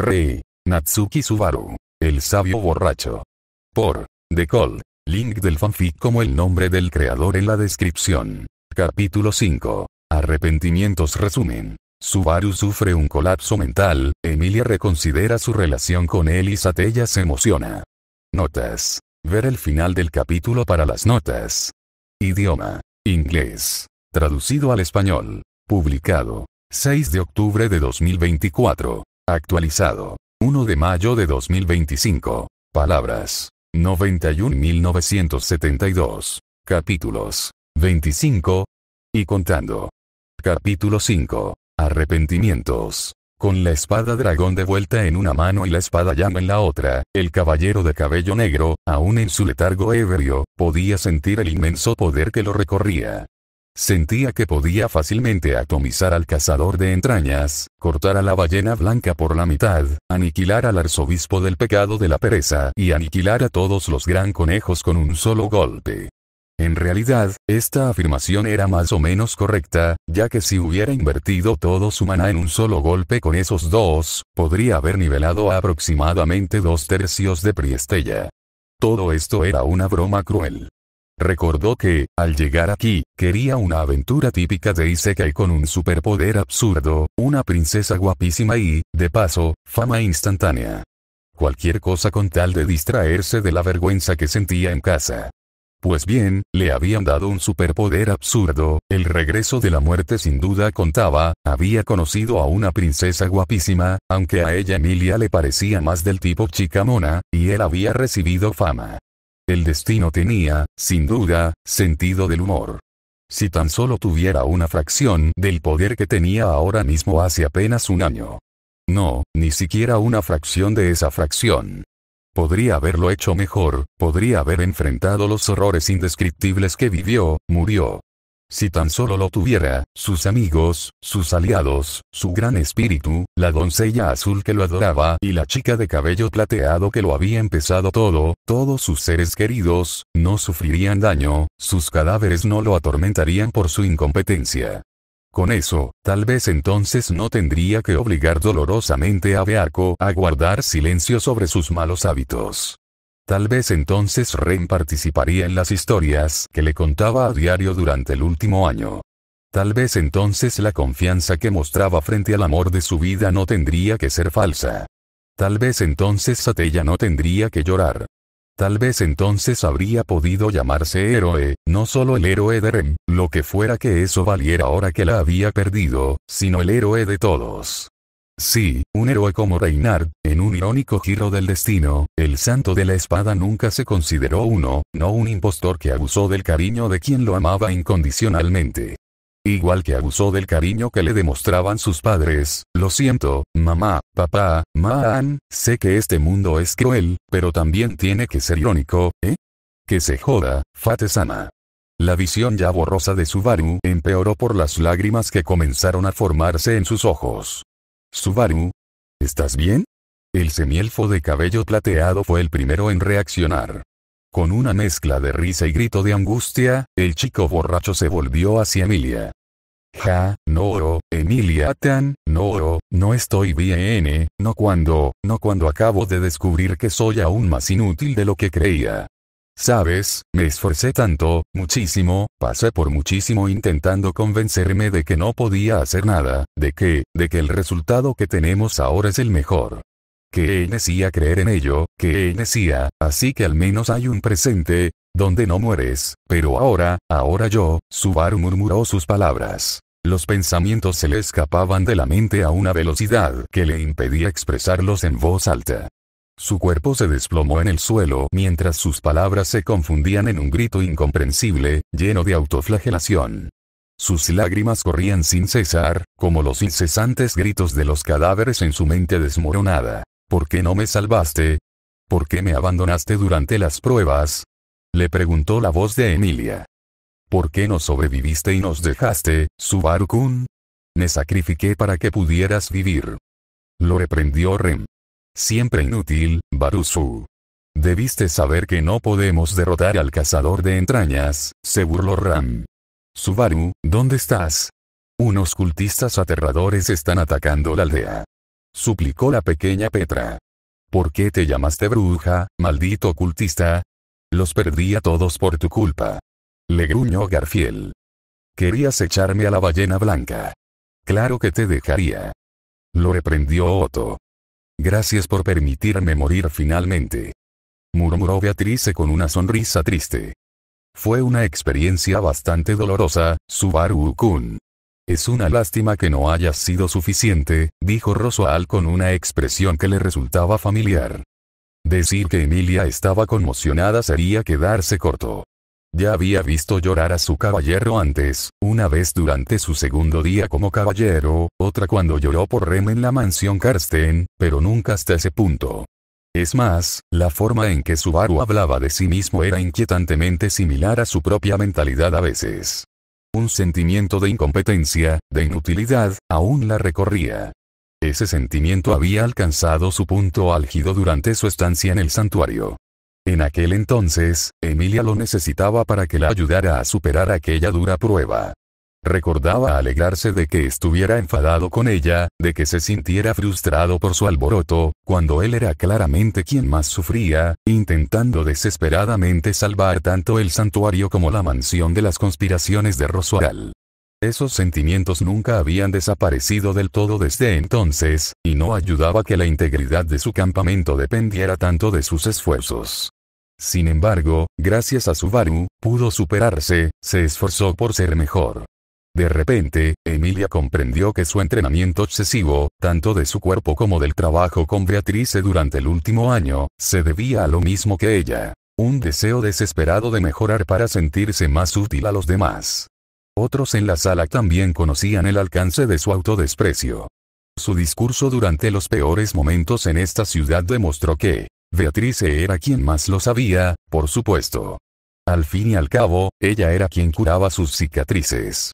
R.E. Natsuki Subaru. El sabio borracho. Por The Call. Link del fanfic como el nombre del creador en la descripción. Capítulo 5. Arrepentimientos. Resumen. Subaru sufre un colapso mental, Emilia reconsidera su relación con él y Satella se emociona. Notas. Ver el final del capítulo para las notas. Idioma. Inglés. Traducido al español. Publicado. 6 de octubre de 2024. Actualizado. 1 de mayo de 2025. Palabras. 91.972. Capítulos. 25. Y contando. Capítulo 5. Arrepentimientos. Con la espada dragón de vuelta en una mano y la espada llama en la otra, el caballero de cabello negro, aún en su letargo ebrio, podía sentir el inmenso poder que lo recorría. Sentía que podía fácilmente atomizar al cazador de entrañas, cortar a la ballena blanca por la mitad, aniquilar al arzobispo del pecado de la pereza y aniquilar a todos los gran conejos con un solo golpe. En realidad, esta afirmación era más o menos correcta, ya que si hubiera invertido todo su maná en un solo golpe con esos dos, podría haber nivelado a aproximadamente 2/3 de Priestella. Todo esto era una broma cruel. Recordó que, al llegar aquí, quería una aventura típica de Isekai con un superpoder absurdo, una princesa guapísima y, de paso, fama instantánea. Cualquier cosa con tal de distraerse de la vergüenza que sentía en casa. Pues bien, le habían dado un superpoder absurdo, el regreso de la muerte sin duda contaba, había conocido a una princesa guapísima, aunque a ella Emilia le parecía más del tipo chica mona, y él había recibido fama. El destino tenía, sin duda, sentido del humor. Si tan solo tuviera una fracción del poder que tenía ahora mismo hace apenas un año. No, ni siquiera una fracción de esa fracción. Podría haberlo hecho mejor, podría haber enfrentado los horrores indescriptibles que vivió, murió. Si tan solo lo tuviera, sus amigos, sus aliados, su gran espíritu, la doncella azul que lo adoraba y la chica de cabello plateado que lo había empezado todo, todos sus seres queridos, no sufrirían daño, sus cadáveres no lo atormentarían por su incompetencia. Con eso, tal vez entonces no tendría que obligar dolorosamente a Beako a guardar silencio sobre sus malos hábitos. Tal vez entonces Ren participaría en las historias que le contaba a diario durante el último año. Tal vez entonces la confianza que mostraba frente al amor de su vida no tendría que ser falsa. Tal vez entonces Satella no tendría que llorar. Tal vez entonces habría podido llamarse héroe, no solo el héroe de Ren, lo que fuera que eso valiera ahora que la había perdido, sino el héroe de todos. Sí, un héroe como Reinhardt, en un irónico giro del destino, el santo de la espada nunca se consideró uno, no un impostor que abusó del cariño de quien lo amaba incondicionalmente. Igual que abusó del cariño que le demostraban sus padres, lo siento, mamá, papá, Maan, sé que este mundo es cruel, pero también tiene que ser irónico, ¿eh? Que se joda, Fate-sama. La visión ya borrosa de Subaru empeoró por las lágrimas que comenzaron a formarse en sus ojos. Subaru, ¿estás bien? El semielfo de cabello plateado fue el primero en reaccionar. Con una mezcla de risa y grito de angustia, el chico borracho se volvió hacia Emilia. No, Emilia-tan, no estoy bien, no cuando acabo de descubrir que soy aún más inútil de lo que creía. Sabes, me esforcé tanto, muchísimo, pasé por muchísimo intentando convencerme de que no podía hacer nada, de que el resultado que tenemos ahora es el mejor. Que decía creer en ello, que decía, así que al menos hay un presente, donde no mueres, pero ahora yo, Subaru murmuró sus palabras. Los pensamientos se le escapaban de la mente a una velocidad que le impedía expresarlos en voz alta. Su cuerpo se desplomó en el suelo mientras sus palabras se confundían en un grito incomprensible, lleno de autoflagelación. Sus lágrimas corrían sin cesar, como los incesantes gritos de los cadáveres en su mente desmoronada. ¿Por qué no me salvaste? ¿Por qué me abandonaste durante las pruebas? Le preguntó la voz de Emilia. ¿Por qué no sobreviviste y nos dejaste, Subaru-kun? Me sacrifiqué para que pudieras vivir. Lo reprendió Ren. Siempre inútil, Barusu. Debiste saber que no podemos derrotar al cazador de entrañas, se burló Ram. Subaru, ¿dónde estás? Unos cultistas aterradores están atacando la aldea. suplicó la pequeña Petra. ¿Por qué te llamaste bruja, maldito ocultista? Los perdí a todos por tu culpa. Le gruñó Garfield. Querías echarme a la ballena blanca. Claro que te dejaría. Lo reprendió Otto. Gracias por permitirme morir finalmente. Murmuró Beatrice con una sonrisa triste. Fue una experiencia bastante dolorosa, Subaru-kun. Es una lástima que no hayas sido suficiente, dijo Roswell con una expresión que le resultaba familiar. Decir que Emilia estaba conmocionada sería quedarse corto. Ya había visto llorar a su caballero antes, una vez durante su segundo día como caballero, otra cuando lloró por Rem en la mansión Karsten, pero nunca hasta ese punto. Es más, la forma en que Subaru hablaba de sí mismo era inquietantemente similar a su propia mentalidad a veces. Un sentimiento de incompetencia, de inutilidad, aún la recorría. Ese sentimiento había alcanzado su punto álgido durante su estancia en el santuario. En aquel entonces, Emilia lo necesitaba para que la ayudara a superar aquella dura prueba. Recordaba alegrarse de que estuviera enfadado con ella, de que se sintiera frustrado por su alboroto, cuando él era claramente quien más sufría, intentando desesperadamente salvar tanto el santuario como la mansión de las conspiraciones de Roswell. Esos sentimientos nunca habían desaparecido del todo desde entonces, y no ayudaba que la integridad de su campamento dependiera tanto de sus esfuerzos. Sin embargo, gracias a Subaru, pudo superarse, se esforzó por ser mejor. De repente, Emilia comprendió que su entrenamiento excesivo, tanto de su cuerpo como del trabajo con Beatrice durante el último año, se debía a lo mismo que ella. Un deseo desesperado de mejorar para sentirse más útil a los demás. Otros en la sala también conocían el alcance de su autodesprecio. Su discurso durante los peores momentos en esta ciudad demostró que Beatrice era quien más lo sabía, por supuesto. Al fin y al cabo, ella era quien curaba sus cicatrices.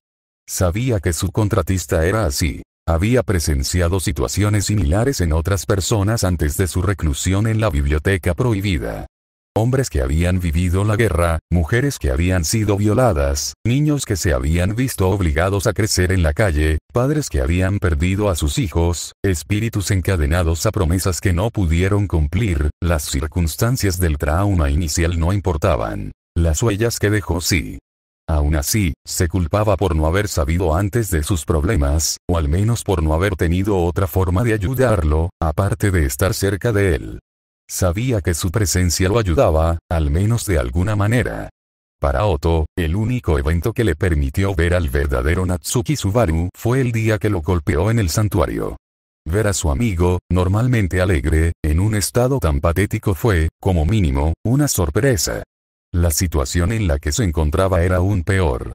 Sabía que su contratista era así. Había presenciado situaciones similares en otras personas antes de su reclusión en la biblioteca prohibida. Hombres que habían vivido la guerra, mujeres que habían sido violadas, niños que se habían visto obligados a crecer en la calle, padres que habían perdido a sus hijos, espíritus encadenados a promesas que no pudieron cumplir. Las circunstancias del trauma inicial no importaban. Las huellas que dejó sí. Aún así, se culpaba por no haber sabido antes de sus problemas, o al menos por no haber tenido otra forma de ayudarlo, aparte de estar cerca de él. Sabía que su presencia lo ayudaba, al menos de alguna manera. Para Otto, el único evento que le permitió ver al verdadero Natsuki Subaru fue el día que lo golpeó en el santuario. Ver a su amigo, normalmente alegre, en un estado tan patético fue, como mínimo, una sorpresa. La situación en la que se encontraba era aún peor.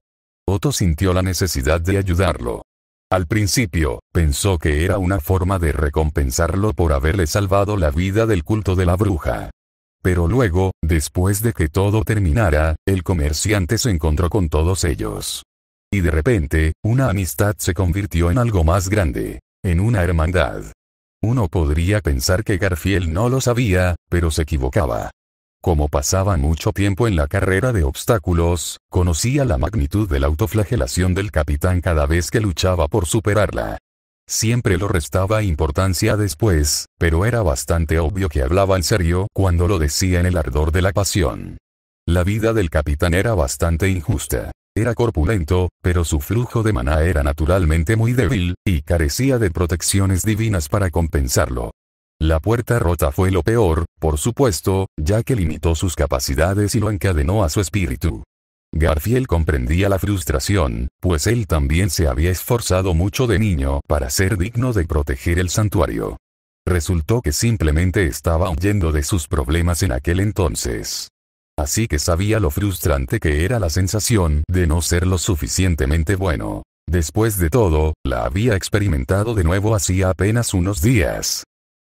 Otto sintió la necesidad de ayudarlo. Al principio, pensó que era una forma de recompensarlo por haberle salvado la vida del culto de la bruja. Pero luego, después de que todo terminara, el comerciante se encontró con todos ellos. Y de repente, una amistad se convirtió en algo más grande, en una hermandad. Uno podría pensar que Garfield no lo sabía, pero se equivocaba. Como pasaba mucho tiempo en la carrera de obstáculos, conocía la magnitud de la autoflagelación del capitán cada vez que luchaba por superarla. Siempre lo restaba importancia después, pero era bastante obvio que hablaba en serio cuando lo decía en el ardor de la pasión. La vida del capitán era bastante injusta. Era corpulento, pero su flujo de maná era naturalmente muy débil, y carecía de protecciones divinas para compensarlo. La puerta rota fue lo peor, por supuesto, ya que limitó sus capacidades y lo encadenó a su espíritu. Garfield comprendía la frustración, pues él también se había esforzado mucho de niño para ser digno de proteger el santuario. Resultó que simplemente estaba huyendo de sus problemas en aquel entonces. Así que sabía lo frustrante que era la sensación de no ser lo suficientemente bueno. Después de todo, la había experimentado de nuevo hacía apenas unos días.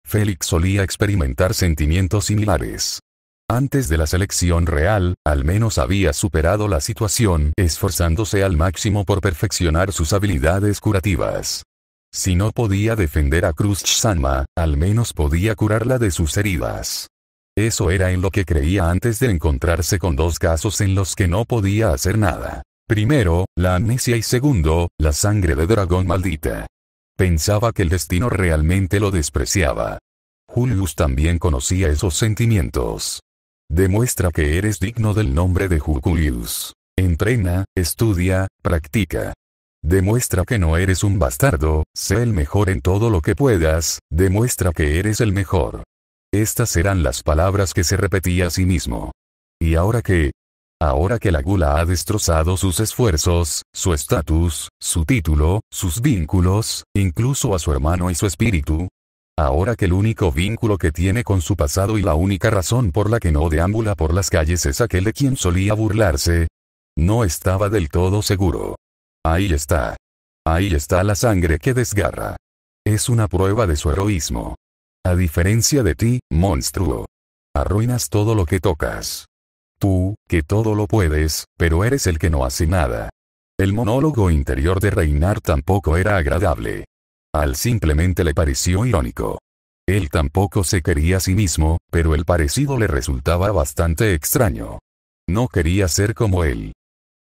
Félix solía experimentar sentimientos similares. Antes de la selección real, al menos había superado la situación, esforzándose al máximo por perfeccionar sus habilidades curativas. Si no podía defender a Cruz-sama, al menos podía curarla de sus heridas. Eso era en lo que creía antes de encontrarse con dos casos en los que no podía hacer nada. Primero, la amnesia y segundo, la sangre de dragón maldita. Pensaba que el destino realmente lo despreciaba. Julius también conocía esos sentimientos. Demuestra que eres digno del nombre de Julius. Entrena, estudia, practica. Demuestra que no eres un bastardo, sé el mejor en todo lo que puedas, demuestra que eres el mejor. Estas eran las palabras que se repetía a sí mismo. ¿Y ahora qué? Ahora que la gula ha destrozado sus esfuerzos, su estatus, su título, sus vínculos, incluso a su hermano y su espíritu. Ahora que el único vínculo que tiene con su pasado y la única razón por la que no deambula por las calles es aquel de quien solía burlarse. No estaba del todo seguro. Ahí está. Ahí está la sangre que desgarra. Es una prueba de su heroísmo. A diferencia de ti, monstruo. Arruinas todo lo que tocas. Tú, que todo lo puedes, pero eres el que no hace nada. El monólogo interior de Reinar tampoco era agradable. Al simplemente le pareció irónico. Él tampoco se quería a sí mismo, pero el parecido le resultaba bastante extraño. No quería ser como él.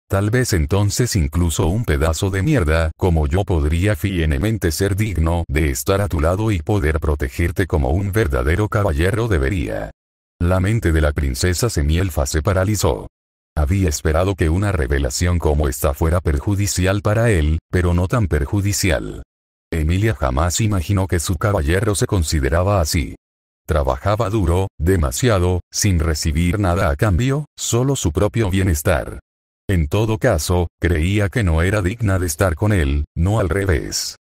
Tal vez entonces incluso un pedazo de mierda como yo podría fielmente ser digno de estar a tu lado y poder protegerte como un verdadero caballero debería. La mente de la princesa Semielfa se paralizó. Había esperado que una revelación como esta fuera perjudicial para él, pero no tan perjudicial. Emilia jamás imaginó que su caballero se consideraba así. Trabajaba duro, demasiado, sin recibir nada a cambio, solo su propio bienestar. En todo caso, creía que no era digna de estar con él, no al revés.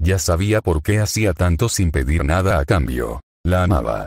Ya sabía por qué hacía tanto sin pedir nada a cambio. La amaba.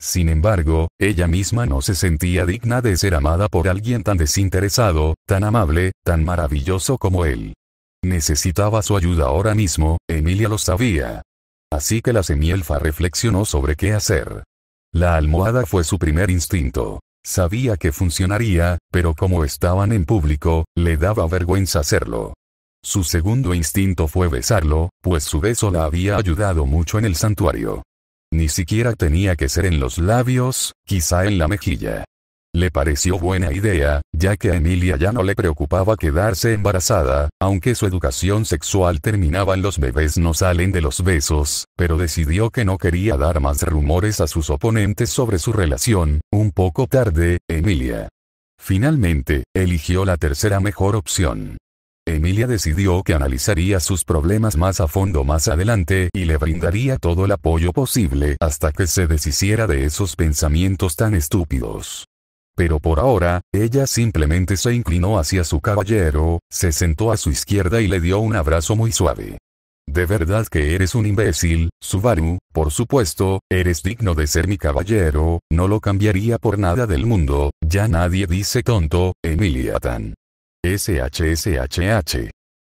Sin embargo, ella misma no se sentía digna de ser amada por alguien tan desinteresado, tan amable, tan maravilloso como él. Necesitaba su ayuda ahora mismo, Emilia lo sabía. Así que la Semielfa reflexionó sobre qué hacer. La almohada fue su primer instinto. Sabía que funcionaría, pero como estaban en público, le daba vergüenza hacerlo. Su segundo instinto fue besarlo, pues su beso la había ayudado mucho en el santuario. Ni siquiera tenía que ser en los labios, quizá en la mejilla. Le pareció buena idea, ya que a Emilia ya no le preocupaba quedarse embarazada, aunque su educación sexual terminaba en los bebés no salen de los besos, pero decidió que no quería dar más rumores a sus oponentes sobre su relación. Un poco tarde, Emilia. Finalmente, eligió la tercera mejor opción. Emilia decidió que analizaría sus problemas más a fondo más adelante y le brindaría todo el apoyo posible hasta que se deshiciera de esos pensamientos tan estúpidos. Pero por ahora, ella simplemente se inclinó hacia su caballero, se sentó a su izquierda y le dio un abrazo muy suave. ¿De verdad que eres un imbécil, Subaru? Por supuesto, eres digno de ser mi caballero, no lo cambiaría por nada del mundo, ya nadie dice tonto, Emilia-tan. SHSHH.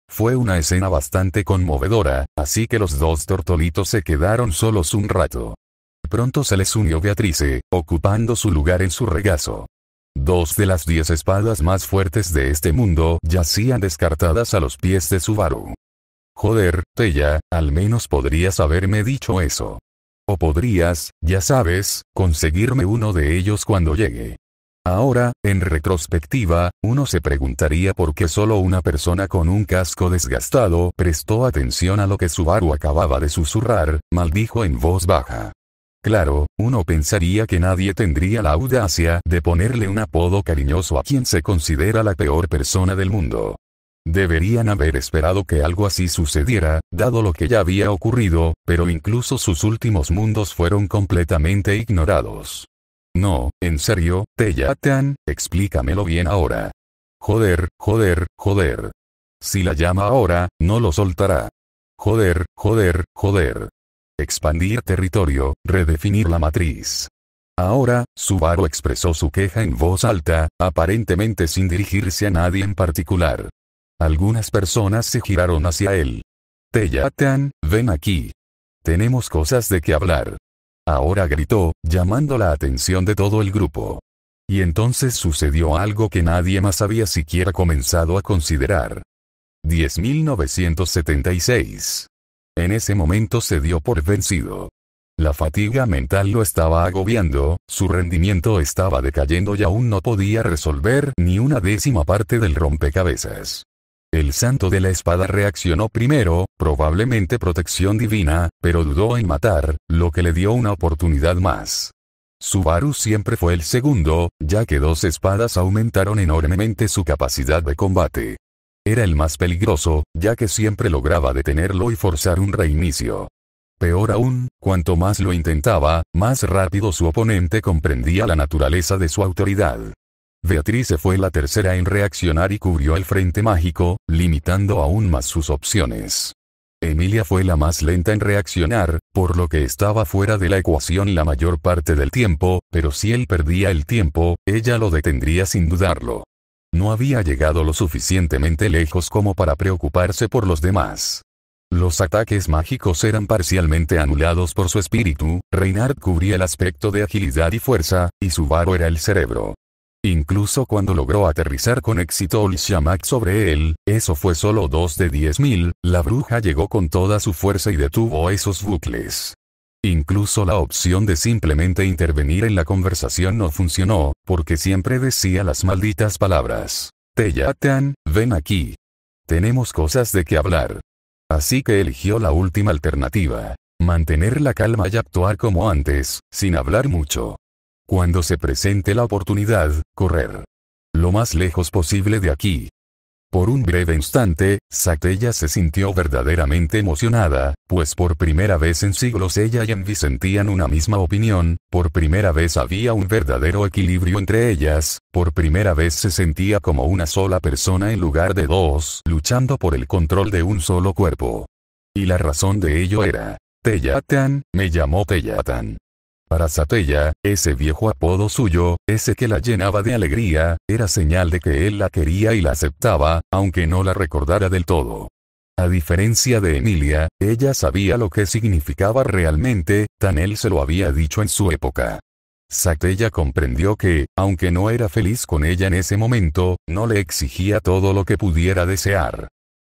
Fue una escena bastante conmovedora, así que los dos tortolitos se quedaron solos un rato. Pronto se les unió Beatrice, ocupando su lugar en su regazo. 2 de las 10 espadas más fuertes de este mundo yacían descartadas a los pies de Subaru. Joder, Teya, al menos podrías haberme dicho eso. O podrías, ya sabes, conseguirme uno de ellos cuando llegue. Ahora, en retrospectiva, uno se preguntaría por qué solo una persona con un casco desgastado prestó atención a lo que Subaru acababa de susurrar, maldijo en voz baja. Claro, uno pensaría que nadie tendría la audacia de ponerle un apodo cariñoso a quien se considera la peor persona del mundo. Deberían haber esperado que algo así sucediera, dado lo que ya había ocurrido, pero incluso sus últimos mundos fueron completamente ignorados. No, en serio, Teya-tan, explícamelo bien ahora. Joder, joder, joder. Si la llama ahora, no lo soltará. Joder, joder, joder. Expandir territorio, redefinir la matriz. Ahora, Subaru expresó su queja en voz alta, aparentemente sin dirigirse a nadie en particular. Algunas personas se giraron hacia él. Teya-tan, ven aquí. Tenemos cosas de qué hablar. Ahora gritó, llamando la atención de todo el grupo. Y entonces sucedió algo que nadie más había siquiera comenzado a considerar. 10.976. En ese momento se dio por vencido. La fatiga mental lo estaba agobiando, su rendimiento estaba decayendo y aún no podía resolver ni una décima parte del rompecabezas. El santo de la espada reaccionó primero, probablemente protección divina, pero dudó en matar, lo que le dio una oportunidad más. Subaru siempre fue el segundo, ya que 2 espadas aumentaron enormemente su capacidad de combate. Era el más peligroso, ya que siempre lograba detenerlo y forzar un reinicio. Peor aún, cuanto más lo intentaba, más rápido su oponente comprendía la naturaleza de su autoridad. Beatrice fue la tercera en reaccionar y cubrió el frente mágico, limitando aún más sus opciones. Emilia fue la más lenta en reaccionar, por lo que estaba fuera de la ecuación la mayor parte del tiempo, pero si él perdía el tiempo, ella lo detendría sin dudarlo. No había llegado lo suficientemente lejos como para preocuparse por los demás. Los ataques mágicos eran parcialmente anulados por su espíritu, Reinhardt cubría el aspecto de agilidad y fuerza, y Subaru era el cerebro. Incluso cuando logró aterrizar con éxito Olshamak sobre él, eso fue solo 2 de 10.000, la bruja llegó con toda su fuerza y detuvo esos bucles. Incluso la opción de simplemente intervenir en la conversación no funcionó, porque siempre decía las malditas palabras. Teyatan, ven aquí. Tenemos cosas de qué hablar. Así que eligió la última alternativa. Mantener la calma y actuar como antes, sin hablar mucho. Cuando se presente la oportunidad, correr lo más lejos posible de aquí. Por un breve instante, Satella se sintió verdaderamente emocionada, pues por primera vez en siglos ella y Envy sentían una misma opinión, por primera vez había un verdadero equilibrio entre ellas, por primera vez se sentía como una sola persona en lugar de 2, luchando por el control de un solo cuerpo. Y la razón de ello era, Teyatan, me llamó Teyatan. Para Satella, ese viejo apodo suyo, ese que la llenaba de alegría, era señal de que él la quería y la aceptaba, aunque no la recordara del todo. A diferencia de Emilia, ella sabía lo que significaba realmente, tan él se lo había dicho en su época. Satella comprendió que, aunque no era feliz con ella en ese momento, no le exigía todo lo que pudiera desear.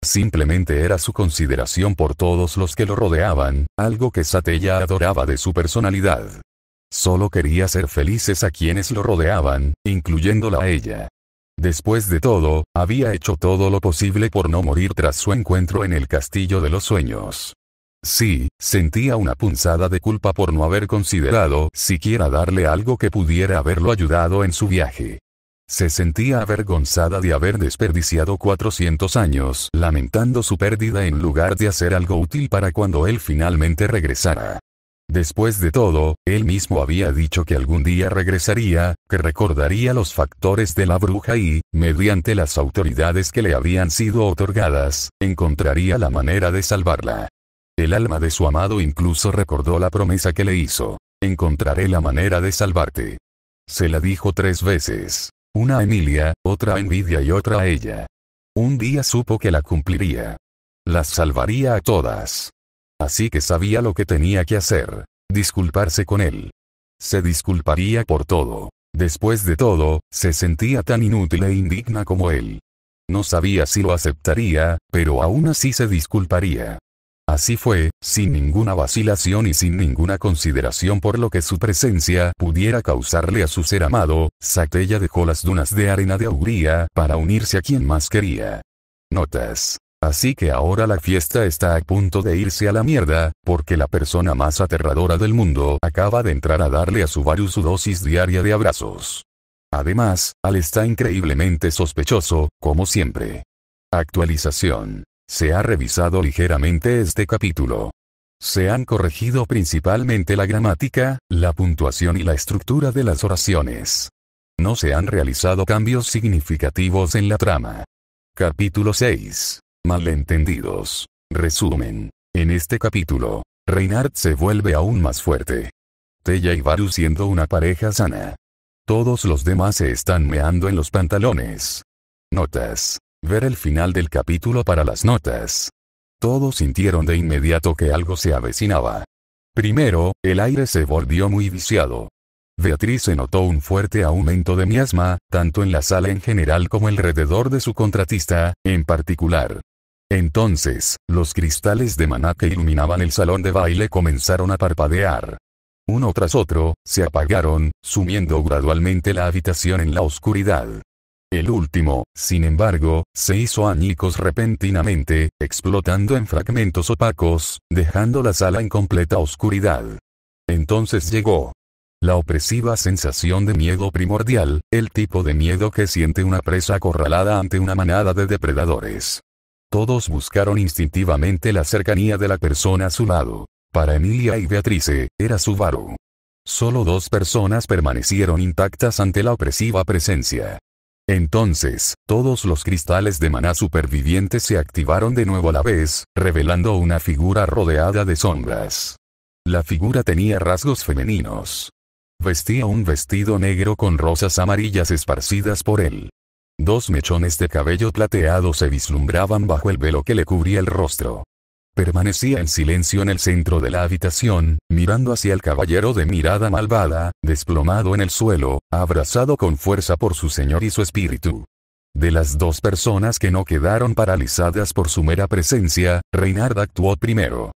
Simplemente era su consideración por todos los que lo rodeaban, algo que Satella adoraba de su personalidad. Solo quería ser felices a quienes lo rodeaban, incluyéndola a ella. Después de todo, había hecho todo lo posible por no morir tras su encuentro en el Castillo de los Sueños. Sí, sentía una punzada de culpa por no haber considerado siquiera darle algo que pudiera haberlo ayudado en su viaje. Se sentía avergonzada de haber desperdiciado 400 años lamentando su pérdida en lugar de hacer algo útil para cuando él finalmente regresara. Después de todo, él mismo había dicho que algún día regresaría, que recordaría los factores de la bruja y, mediante las autoridades que le habían sido otorgadas, encontraría la manera de salvarla. El alma de su amado incluso recordó la promesa que le hizo. Encontraré la manera de salvarte. Se la dijo 3 veces. Una a Emilia, otra a Envidia y otra a ella. Un día supo que la cumpliría. Las salvaría a todas. Así que sabía lo que tenía que hacer. Disculparse con él. Se disculparía por todo. Después de todo, se sentía tan inútil e indigna como él. No sabía si lo aceptaría, pero aún así se disculparía. Así fue, sin ninguna vacilación y sin ninguna consideración por lo que su presencia pudiera causarle a su ser amado, Satella dejó las dunas de arena de Auguría para unirse a quien más quería. Notas. Así que ahora la fiesta está a punto de irse a la mierda, porque la persona más aterradora del mundo acaba de entrar a darle a Subaru su dosis diaria de abrazos. Además, Al está increíblemente sospechoso, como siempre. Actualización. Se ha revisado ligeramente este capítulo. Se han corregido principalmente la gramática, la puntuación y la estructura de las oraciones. No se han realizado cambios significativos en la trama. Capítulo 6. Malentendidos. Resumen. En este capítulo, Reinhardt se vuelve aún más fuerte. Tella y Baru siendo una pareja sana. Todos los demás se están meando en los pantalones. Notas. Ver el final del capítulo para las notas. Todos sintieron de inmediato que algo se avecinaba. Primero, el aire se volvió muy viciado. Beatrice notó un fuerte aumento de miasma, tanto en la sala en general como alrededor de su contratista, en particular. Entonces, los cristales de maná que iluminaban el salón de baile comenzaron a parpadear. Uno tras otro, se apagaron, sumiendo gradualmente la habitación en la oscuridad. El último, sin embargo, se hizo añicos repentinamente, explotando en fragmentos opacos, dejando la sala en completa oscuridad. Entonces llegó la opresiva sensación de miedo primordial, el tipo de miedo que siente una presa acorralada ante una manada de depredadores. Todos buscaron instintivamente la cercanía de la persona a su lado. Para Emilia y Beatrice, era Subaru. Solo 2 personas permanecieron intactas ante la opresiva presencia. Entonces, todos los cristales de maná supervivientes se activaron de nuevo a la vez, revelando una figura rodeada de sombras. La figura tenía rasgos femeninos. Vestía un vestido negro con rosas amarillas esparcidas por él. 2 mechones de cabello plateado se vislumbraban bajo el velo que le cubría el rostro. Permanecía en silencio en el centro de la habitación, mirando hacia el caballero de mirada malvada, desplomado en el suelo, abrazado con fuerza por su señor y su espíritu. De las 2 personas que no quedaron paralizadas por su mera presencia, Reinhard actuó primero.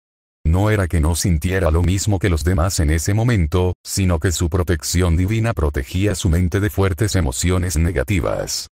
No era que no sintiera lo mismo que los demás en ese momento, sino que su protección divina protegía su mente de fuertes emociones negativas.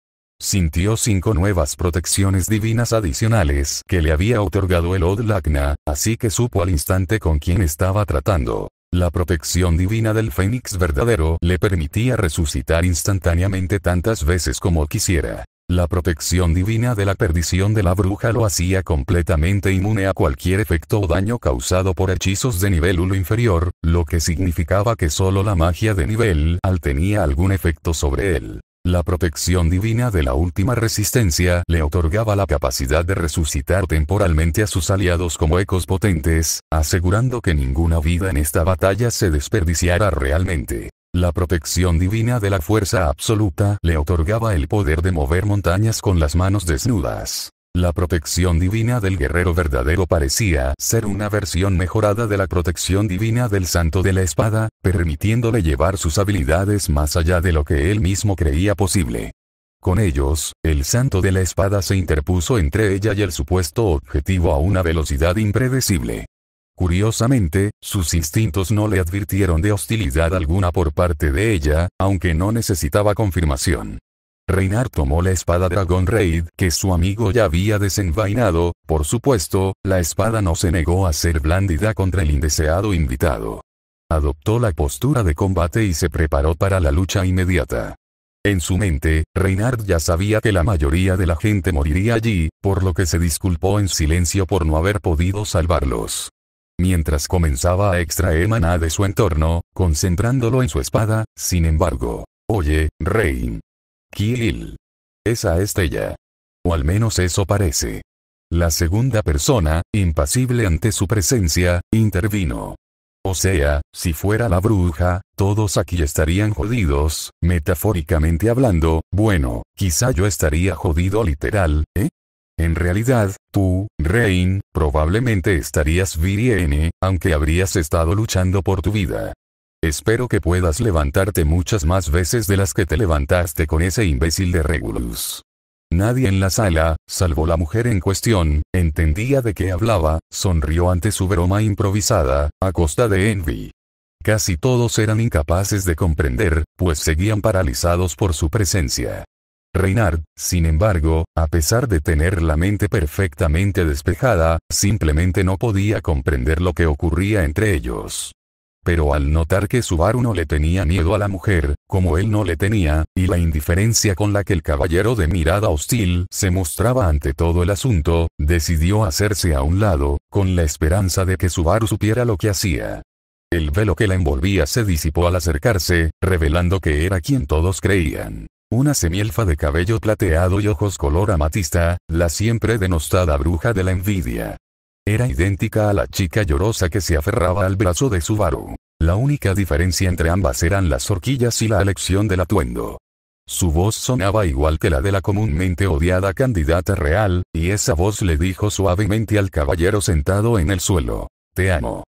Sintió 5 nuevas protecciones divinas adicionales que le había otorgado el Od Lagna, así que supo al instante con quién estaba tratando. La protección divina del Fénix verdadero le permitía resucitar instantáneamente tantas veces como quisiera. La protección divina de la perdición de la bruja lo hacía completamente inmune a cualquier efecto o daño causado por hechizos de nivel 1 inferior, lo que significaba que solo la magia de nivel al tenía algún efecto sobre él. La protección divina de la última resistencia le otorgaba la capacidad de resucitar temporalmente a sus aliados como ecos potentes, asegurando que ninguna vida en esta batalla se desperdiciara realmente. La protección divina de la fuerza absoluta le otorgaba el poder de mover montañas con las manos desnudas. La protección divina del guerrero verdadero parecía ser una versión mejorada de la protección divina del santo de la espada, permitiéndole llevar sus habilidades más allá de lo que él mismo creía posible. Con ellos, el santo de la espada se interpuso entre ella y el supuesto objetivo a una velocidad impredecible. Curiosamente, sus instintos no le advirtieron de hostilidad alguna por parte de ella, aunque no necesitaba confirmación. Reinhard tomó la espada Dragon Raid que su amigo ya había desenvainado. Por supuesto, la espada no se negó a ser blandida contra el indeseado invitado. Adoptó la postura de combate y se preparó para la lucha inmediata. En su mente, Reinhard ya sabía que la mayoría de la gente moriría allí, por lo que se disculpó en silencio por no haber podido salvarlos. Mientras comenzaba a extraer maná de su entorno, concentrándolo en su espada, sin embargo. Oye, Rein. Kill. Esa es ella. O al menos eso parece. La segunda persona, impasible ante su presencia, intervino. O sea, si fuera la bruja, todos aquí estarían jodidos, metafóricamente hablando. Bueno, quizá yo estaría jodido literal, ¿eh? En realidad, tú, Rein, probablemente estarías bien, aunque habrías estado luchando por tu vida. Espero que puedas levantarte muchas más veces de las que te levantaste con ese imbécil de Regulus. Nadie en la sala, salvo la mujer en cuestión, entendía de qué hablaba, sonrió ante su broma improvisada, a costa de Envy. Casi todos eran incapaces de comprender, pues seguían paralizados por su presencia. Reinhard, sin embargo, a pesar de tener la mente perfectamente despejada, simplemente no podía comprender lo que ocurría entre ellos. Pero al notar que Subaru no le tenía miedo a la mujer, como él no le tenía, y la indiferencia con la que el caballero de mirada hostil se mostraba ante todo el asunto, decidió hacerse a un lado, con la esperanza de que Subaru supiera lo que hacía. El velo que la envolvía se disipó al acercarse, revelando que era quien todos creían. Una semielfa de cabello plateado y ojos color amatista, la siempre denostada bruja de la envidia. Era idéntica a la chica llorosa que se aferraba al brazo de Subaru. La única diferencia entre ambas eran las horquillas y la elección del atuendo. Su voz sonaba igual que la de la comúnmente odiada candidata real, y esa voz le dijo suavemente al caballero sentado en el suelo: «Te amo.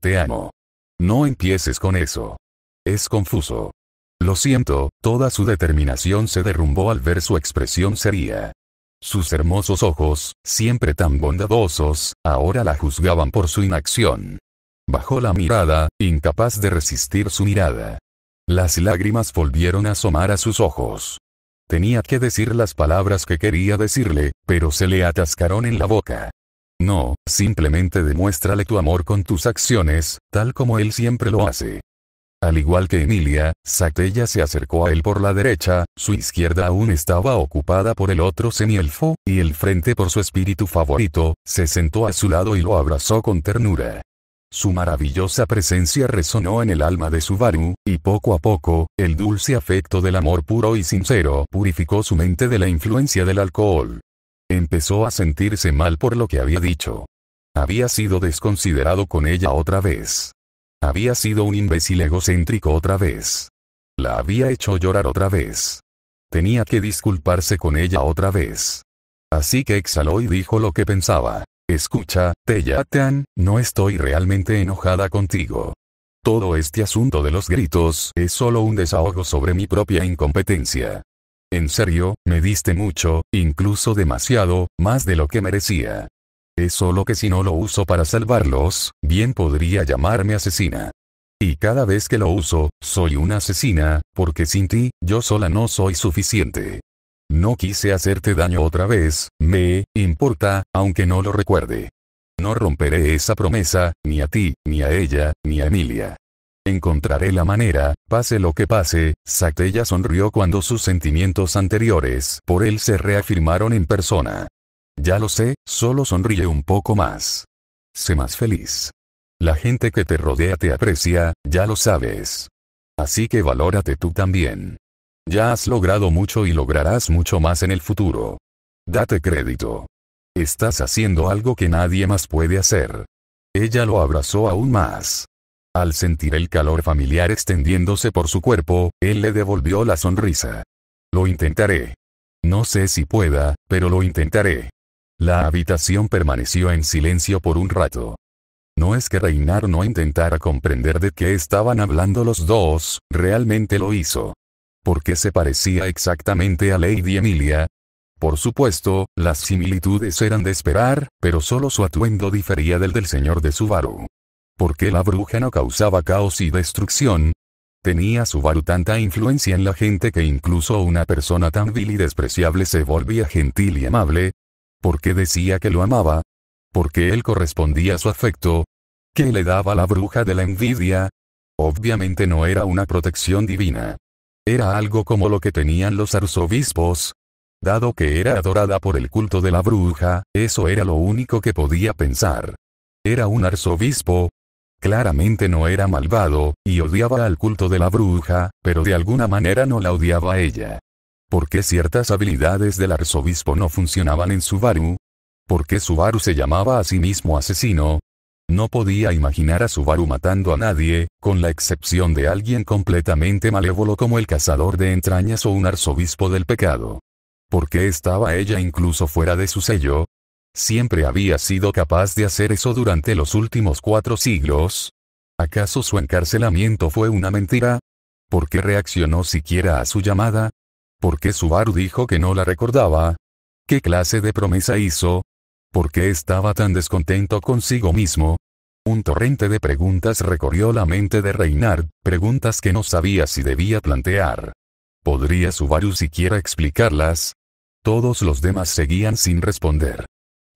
Te amo. No empieces con eso. Es confuso». Lo siento, toda su determinación se derrumbó al ver su expresión seria. Sus hermosos ojos, siempre tan bondadosos, ahora la juzgaban por su inacción. Bajó la mirada, incapaz de resistir su mirada. Las lágrimas volvieron a asomar a sus ojos. Tenía que decir las palabras que quería decirle, pero se le atascaron en la boca. No, simplemente demuéstrale tu amor con tus acciones, tal como él siempre lo hace. Al igual que Emilia, Satella se acercó a él por la derecha, su izquierda aún estaba ocupada por el otro semielfo, y el frente por su espíritu favorito, se sentó a su lado y lo abrazó con ternura. Su maravillosa presencia resonó en el alma de Subaru, y poco a poco, el dulce afecto del amor puro y sincero purificó su mente de la influencia del alcohol. Empezó a sentirse mal por lo que había dicho. Había sido desconsiderado con ella otra vez. Había sido un imbécil egocéntrico otra vez. La había hecho llorar otra vez. Tenía que disculparse con ella otra vez. Así que exhaló y dijo lo que pensaba. Escucha, Teyatan, no estoy realmente enojada contigo. Todo este asunto de los gritos es solo un desahogo sobre mi propia incompetencia. En serio, me diste mucho, incluso demasiado, más de lo que merecía. Es solo que si no lo uso para salvarlos, bien podría llamarme asesina. Y cada vez que lo uso, soy una asesina, porque sin ti, yo sola no soy suficiente. No quise hacerte daño otra vez, me importa, aunque no lo recuerde. No romperé esa promesa, ni a ti, ni a ella, ni a Emilia. Encontraré la manera, pase lo que pase. Satella sonrió cuando sus sentimientos anteriores por él se reafirmaron en persona. Ya lo sé, solo sonríe un poco más. Sé más feliz. La gente que te rodea te aprecia, ya lo sabes. Así que valórate tú también. Ya has logrado mucho y lograrás mucho más en el futuro. Date crédito. Estás haciendo algo que nadie más puede hacer. Ella lo abrazó aún más. Al sentir el calor familiar extendiéndose por su cuerpo, él le devolvió la sonrisa. Lo intentaré. No sé si pueda, pero lo intentaré. La habitación permaneció en silencio por un rato. No es que Reinar no intentara comprender de qué estaban hablando los dos, realmente lo hizo. Porque se parecía exactamente a Lady Emilia. Por supuesto, las similitudes eran de esperar, pero solo su atuendo difería del señor de Subaru. ¿Por qué la bruja no causaba caos y destrucción? ¿Tenía Subaru tanta influencia en la gente que incluso una persona tan vil y despreciable se volvía gentil y amable? ¿Por qué decía que lo amaba? ¿Por qué él correspondía a su afecto? ¿Qué le daba la bruja de la envidia? Obviamente no era una protección divina. Era algo como lo que tenían los arzobispos. Dado que era adorada por el culto de la bruja, eso era lo único que podía pensar. Era un arzobispo. Claramente no era malvado, y odiaba al culto de la bruja, pero de alguna manera no la odiaba a ella. ¿Por qué ciertas habilidades del arzobispo no funcionaban en Subaru? ¿Por qué Subaru se llamaba a sí mismo asesino? No podía imaginar a Subaru matando a nadie, con la excepción de alguien completamente malévolo como el cazador de entrañas o un arzobispo del pecado. ¿Por qué estaba ella incluso fuera de su sello? ¿Siempre había sido capaz de hacer eso durante los últimos 4 siglos? ¿Acaso su encarcelamiento fue una mentira? ¿Por qué reaccionó siquiera a su llamada? ¿Por qué Subaru dijo que no la recordaba? ¿Qué clase de promesa hizo? ¿Por qué estaba tan descontento consigo mismo? Un torrente de preguntas recorrió la mente de Reinhard, preguntas que no sabía si debía plantear. ¿Podría Subaru siquiera explicarlas? Todos los demás seguían sin responder.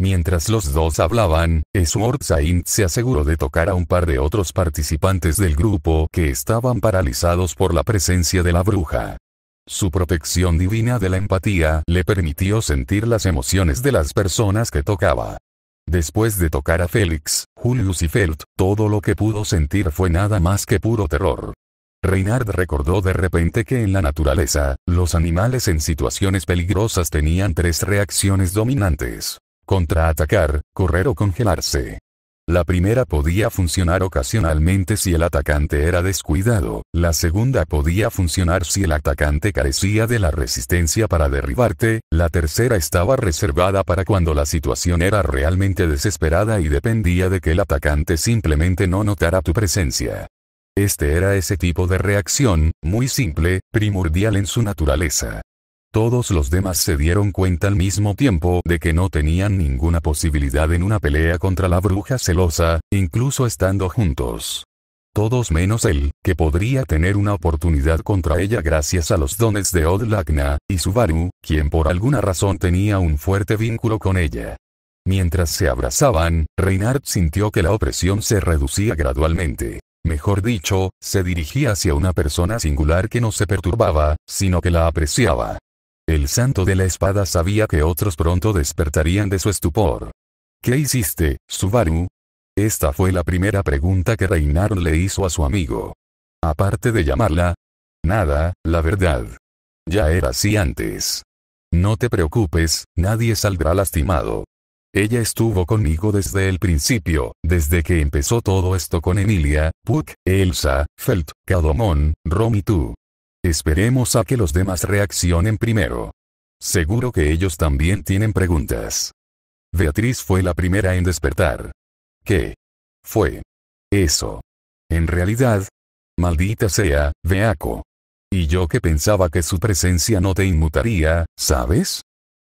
Mientras los dos hablaban, Sword Saint se aseguró de tocar a un par de otros participantes del grupo que estaban paralizados por la presencia de la bruja. Su protección divina de la empatía le permitió sentir las emociones de las personas que tocaba. Después de tocar a Félix, Julius y Felt, todo lo que pudo sentir fue nada más que puro terror. Reinhard recordó de repente que en la naturaleza, los animales en situaciones peligrosas tenían 3 reacciones dominantes: contraatacar, correr o congelarse. La primera podía funcionar ocasionalmente si el atacante era descuidado, la segunda podía funcionar si el atacante carecía de la resistencia para derribarte, la tercera estaba reservada para cuando la situación era realmente desesperada y dependía de que el atacante simplemente no notara tu presencia. Este era ese tipo de reacción, muy simple, primordial en su naturaleza. Todos los demás se dieron cuenta al mismo tiempo de que no tenían ninguna posibilidad en una pelea contra la bruja celosa, incluso estando juntos. Todos menos él, que podría tener una oportunidad contra ella gracias a los dones de Old Lagna, y Subaru, quien por alguna razón tenía un fuerte vínculo con ella. Mientras se abrazaban, Reinhardt sintió que la opresión se reducía gradualmente. Mejor dicho, se dirigía hacia una persona singular que no se perturbaba, sino que la apreciaba. El santo de la espada sabía que otros pronto despertarían de su estupor. ¿Qué hiciste, Subaru? Esta fue la primera pregunta que Reinhardt le hizo a su amigo. Aparte de llamarla. Nada, la verdad. Ya era así antes. No te preocupes, nadie saldrá lastimado. Ella estuvo conmigo desde el principio, desde que empezó todo esto con Emilia, Puck, Elsa, Felt, Cadomon, Rom y tú. Esperemos a que los demás reaccionen primero. Seguro que ellos también tienen preguntas. Beatriz fue la primera en despertar. ¿Qué fue eso? En realidad, maldita sea, Beaco. Y yo que pensaba que su presencia no te inmutaría, ¿sabes?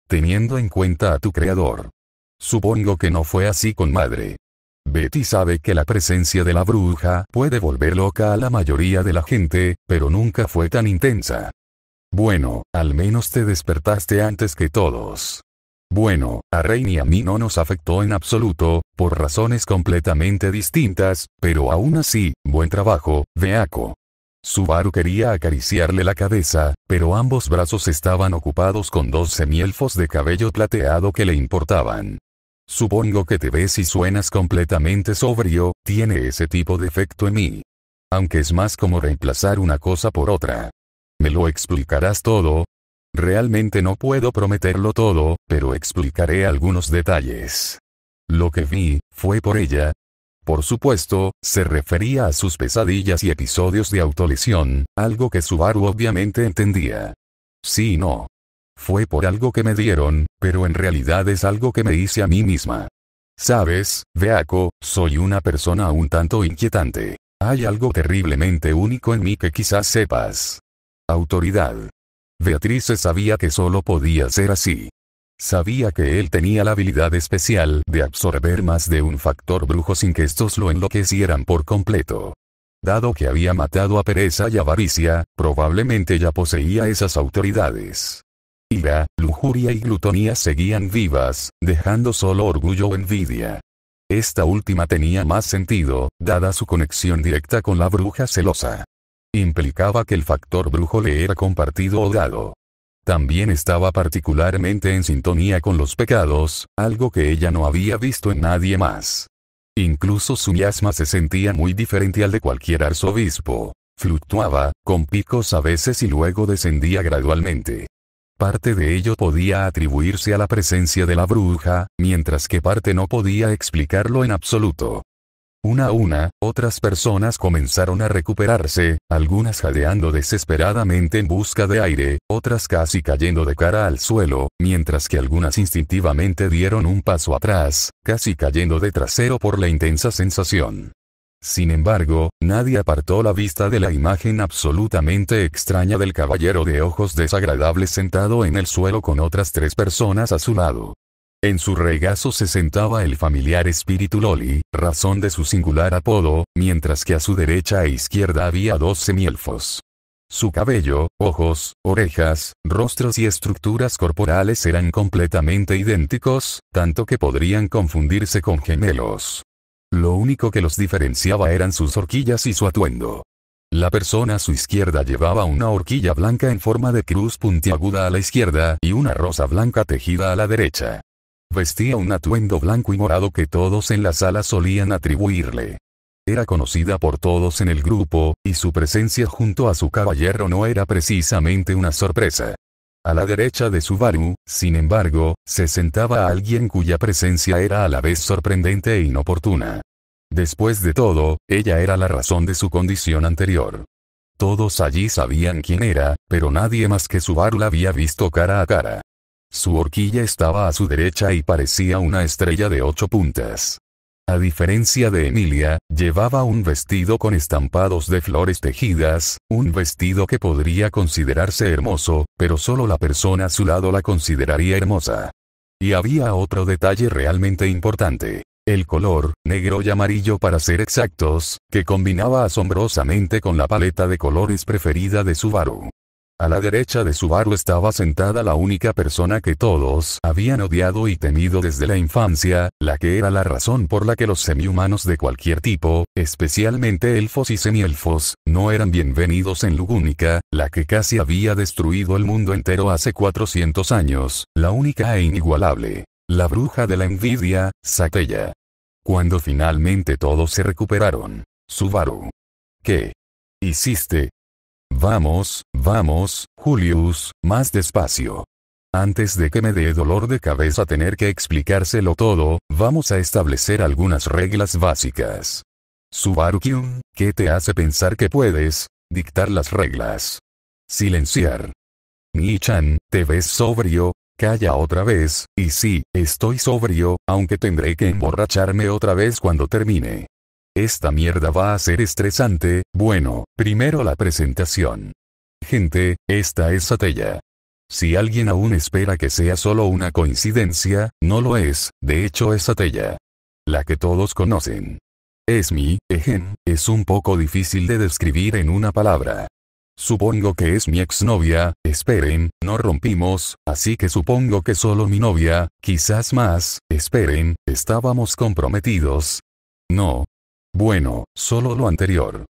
Teniendo en cuenta a tu creador. Supongo que no fue así con madre. Betty sabe que la presencia de la bruja puede volver loca a la mayoría de la gente, pero nunca fue tan intensa. Bueno, al menos te despertaste antes que todos. Bueno, a Rain y a mí no nos afectó en absoluto, por razones completamente distintas, pero aún así, buen trabajo, Beaco. Subaru quería acariciarle la cabeza, pero ambos brazos estaban ocupados con dos semielfos de cabello plateado que le importaban. Supongo que te ves y suenas completamente sobrio, tiene ese tipo de efecto en mí. Aunque es más como reemplazar una cosa por otra. ¿Me lo explicarás todo? Realmente no puedo prometerlo todo, pero explicaré algunos detalles. Lo que vi, fue por ella. Por supuesto, se refería a sus pesadillas y episodios de autolesión, algo que Subaru obviamente entendía. Sí y no. Fue por algo que me dieron, pero en realidad es algo que me hice a mí misma. Sabes, Beaco, soy una persona un tanto inquietante. Hay algo terriblemente único en mí que quizás sepas. Autoridad. Beatriz sabía que solo podía ser así. Sabía que él tenía la habilidad especial de absorber más de un factor brujo sin que estos lo enloquecieran por completo. Dado que había matado a pereza y avaricia, probablemente ya poseía esas autoridades. Ira, lujuria y glutonía seguían vivas, dejando solo orgullo o envidia. Esta última tenía más sentido, dada su conexión directa con la bruja celosa. Implicaba que el factor brujo le era compartido o dado. También estaba particularmente en sintonía con los pecados, algo que ella no había visto en nadie más. Incluso su miasma se sentía muy diferente al de cualquier arzobispo. Fluctuaba, con picos a veces y luego descendía gradualmente. Parte de ello podía atribuirse a la presencia de la bruja, mientras que parte no podía explicarlo en absoluto. Una a una, otras personas comenzaron a recuperarse, algunas jadeando desesperadamente en busca de aire, otras casi cayendo de cara al suelo, mientras que algunas instintivamente dieron un paso atrás, casi cayendo de trasero por la intensa sensación. Sin embargo, nadie apartó la vista de la imagen absolutamente extraña del caballero de ojos desagradables sentado en el suelo con otras 3 personas a su lado. En su regazo se sentaba el familiar espíritu Loli, razón de su singular apodo, mientras que a su derecha e izquierda había 2 semielfos. Su cabello, ojos, orejas, rostros y estructuras corporales eran completamente idénticos, tanto que podrían confundirse con gemelos. Lo único que los diferenciaba eran sus horquillas y su atuendo. La persona a su izquierda llevaba una horquilla blanca en forma de cruz puntiaguda a la izquierda y una rosa blanca tejida a la derecha. Vestía un atuendo blanco y morado que todos en la sala solían atribuirle. Era conocida por todos en el grupo, y su presencia junto a su caballero no era precisamente una sorpresa. A la derecha de Subaru, sin embargo, se sentaba alguien cuya presencia era a la vez sorprendente e inoportuna. Después de todo, ella era la razón de su condición anterior. Todos allí sabían quién era, pero nadie más que Subaru la había visto cara a cara. Su horquilla estaba a su derecha y parecía una estrella de 8 puntas. A diferencia de Emilia, llevaba un vestido con estampados de flores tejidas, un vestido que podría considerarse hermoso, pero solo la persona a su lado la consideraría hermosa. Y había otro detalle realmente importante. El color, negro y amarillo para ser exactos, que combinaba asombrosamente con la paleta de colores preferida de Subaru. A la derecha de Subaru estaba sentada la única persona que todos habían odiado y temido desde la infancia, la que era la razón por la que los semihumanos de cualquier tipo, especialmente elfos y semielfos, no eran bienvenidos en Lugúnica, la que casi había destruido el mundo entero hace 400 años, la única e inigualable. La bruja de la envidia, Satella. Cuando finalmente todos se recuperaron. Subaru. ¿Qué hiciste? Vamos, Julius, más despacio. Antes de que me dé dolor de cabeza tener que explicárselo todo, vamos a establecer algunas reglas básicas. Subaru-kun, ¿qué te hace pensar que puedes dictar las reglas? Silenciar. Mii-chan, ¿te ves sobrio? Calla otra vez, y sí, estoy sobrio, aunque tendré que emborracharme otra vez cuando termine. Esta mierda va a ser estresante. Bueno, primero la presentación. Gente, esta es Satella. Si alguien aún espera que sea solo una coincidencia, no lo es, de hecho es Satella. La que todos conocen. Es mi egen, es un poco difícil de describir en una palabra. Supongo que es mi exnovia, esperen, no rompimos, así que supongo que solo mi novia, quizás más, esperen, estábamos comprometidos. No. Bueno, solo lo anterior.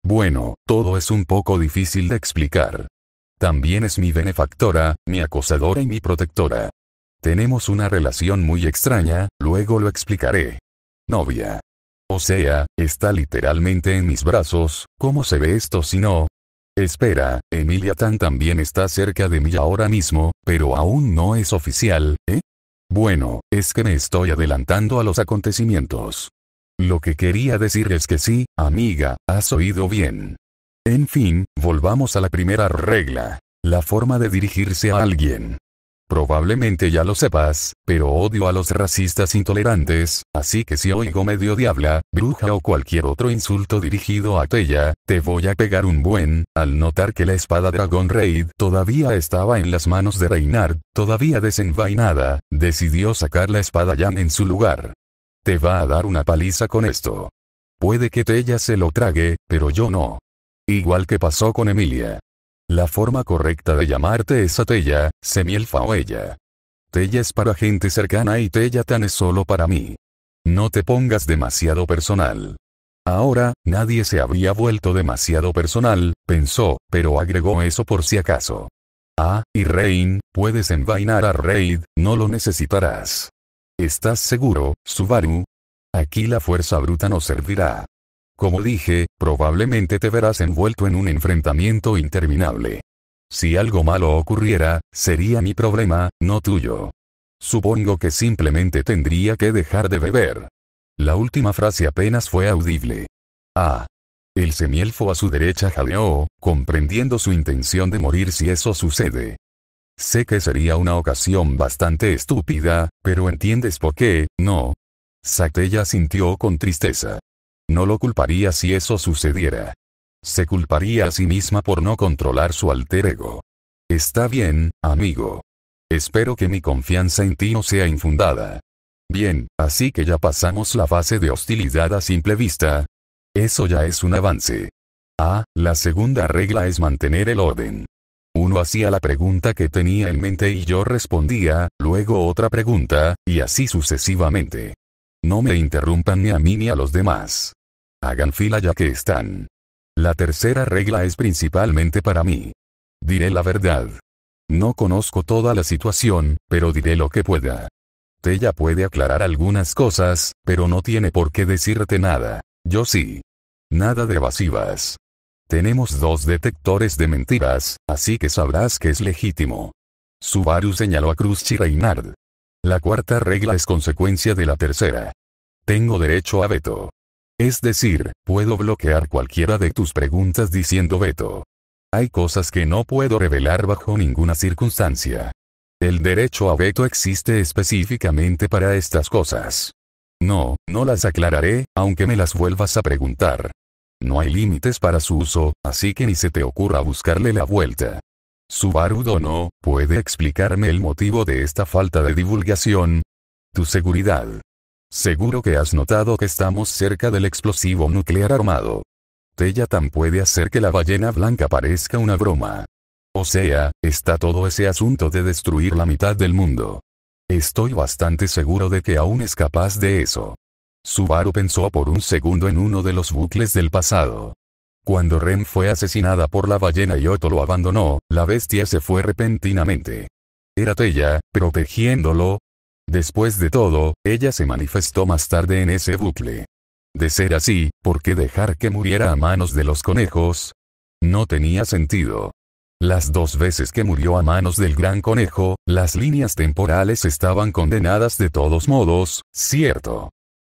Bueno, todo es un poco difícil de explicar. También es mi benefactora, mi acosadora y mi protectora. Tenemos una relación muy extraña, luego lo explicaré. Novia. O sea, está literalmente en mis brazos, ¿cómo se ve esto si no? Espera, Emilia Tan también está cerca de mí ahora mismo, pero aún no es oficial, ¿eh? Bueno, es que me estoy adelantando a los acontecimientos. Lo que quería decir es que sí, amiga, has oído bien. En fin, volvamos a la primera regla. La forma de dirigirse a alguien. Probablemente ya lo sepas, pero odio a los racistas intolerantes, así que si oigo medio diabla, bruja o cualquier otro insulto dirigido a Tella, te voy a pegar un buen. Al notar que la espada Dragon Raid todavía estaba en las manos de Reynard, todavía desenvainada, decidió sacar la espada Yan en su lugar. Te va a dar una paliza con esto. Puede que Tella se lo trague, pero yo no. Igual que pasó con Emilia. La forma correcta de llamarte es a Tella, semielfa o ella. Tella es para gente cercana y Tella Tan es solo para mí. No te pongas demasiado personal. Ahora, nadie se habría vuelto demasiado personal, pensó, pero agregó eso por si acaso. Ah, y Rain, puedes envainar a Raid, no lo necesitarás. ¿Estás seguro, Subaru? Aquí la fuerza bruta no servirá. Como dije, probablemente te verás envuelto en un enfrentamiento interminable. Si algo malo ocurriera, sería mi problema, no tuyo. Supongo que simplemente tendría que dejar de beber. La última frase apenas fue audible. Ah. El semielfo a su derecha jadeó, comprendiendo su intención de morir si eso sucede. Sé que sería una ocasión bastante estúpida, pero ¿entiendes por qué, no? Satella sintió con tristeza. No lo culparía si eso sucediera. Se culparía a sí misma por no controlar su alter ego. Está bien, amigo. Espero que mi confianza en ti no sea infundada. Bien, así que ya pasamos la fase de hostilidad a simple vista. Eso ya es un avance. Ah, la segunda regla es mantener el orden. Uno hacía la pregunta que tenía en mente y yo respondía, luego otra pregunta, y así sucesivamente. No me interrumpan ni a mí ni a los demás. Hagan fila ya que están. La tercera regla es principalmente para mí. Diré la verdad. No conozco toda la situación, pero diré lo que pueda. Tella puede aclarar algunas cosas, pero no tiene por qué decirte nada. Yo sí. Nada de evasivas. Tenemos 2 detectores de mentiras, así que sabrás que es legítimo. Subaru señaló a Cruz y Reynard. La cuarta regla es consecuencia de la tercera. Tengo derecho a veto. Es decir, puedo bloquear cualquiera de tus preguntas diciendo veto. Hay cosas que no puedo revelar bajo ninguna circunstancia. El derecho a veto existe específicamente para estas cosas. No las aclararé, aunque me las vuelvas a preguntar. No hay límites para su uso, así que ni se te ocurra buscarle la vuelta. Subaru Dono, ¿puede explicarme el motivo de esta falta de divulgación? Tu seguridad. Seguro que has notado que estamos cerca del explosivo nuclear armado. Tellatan puede hacer que la ballena blanca parezca una broma. O sea, está todo ese asunto de destruir la mitad del mundo. Estoy bastante seguro de que aún es capaz de eso. Subaru pensó por un segundo en uno de los bucles del pasado. Cuando Ren fue asesinada por la ballena y Otto lo abandonó, la bestia se fue repentinamente. ¿Era Tella, protegiéndolo? Después de todo, ella se manifestó más tarde en ese bucle. De ser así, ¿por qué dejar que muriera a manos de los conejos? No tenía sentido. Las 2 veces que murió a manos del gran conejo, las líneas temporales estaban condenadas de todos modos, cierto.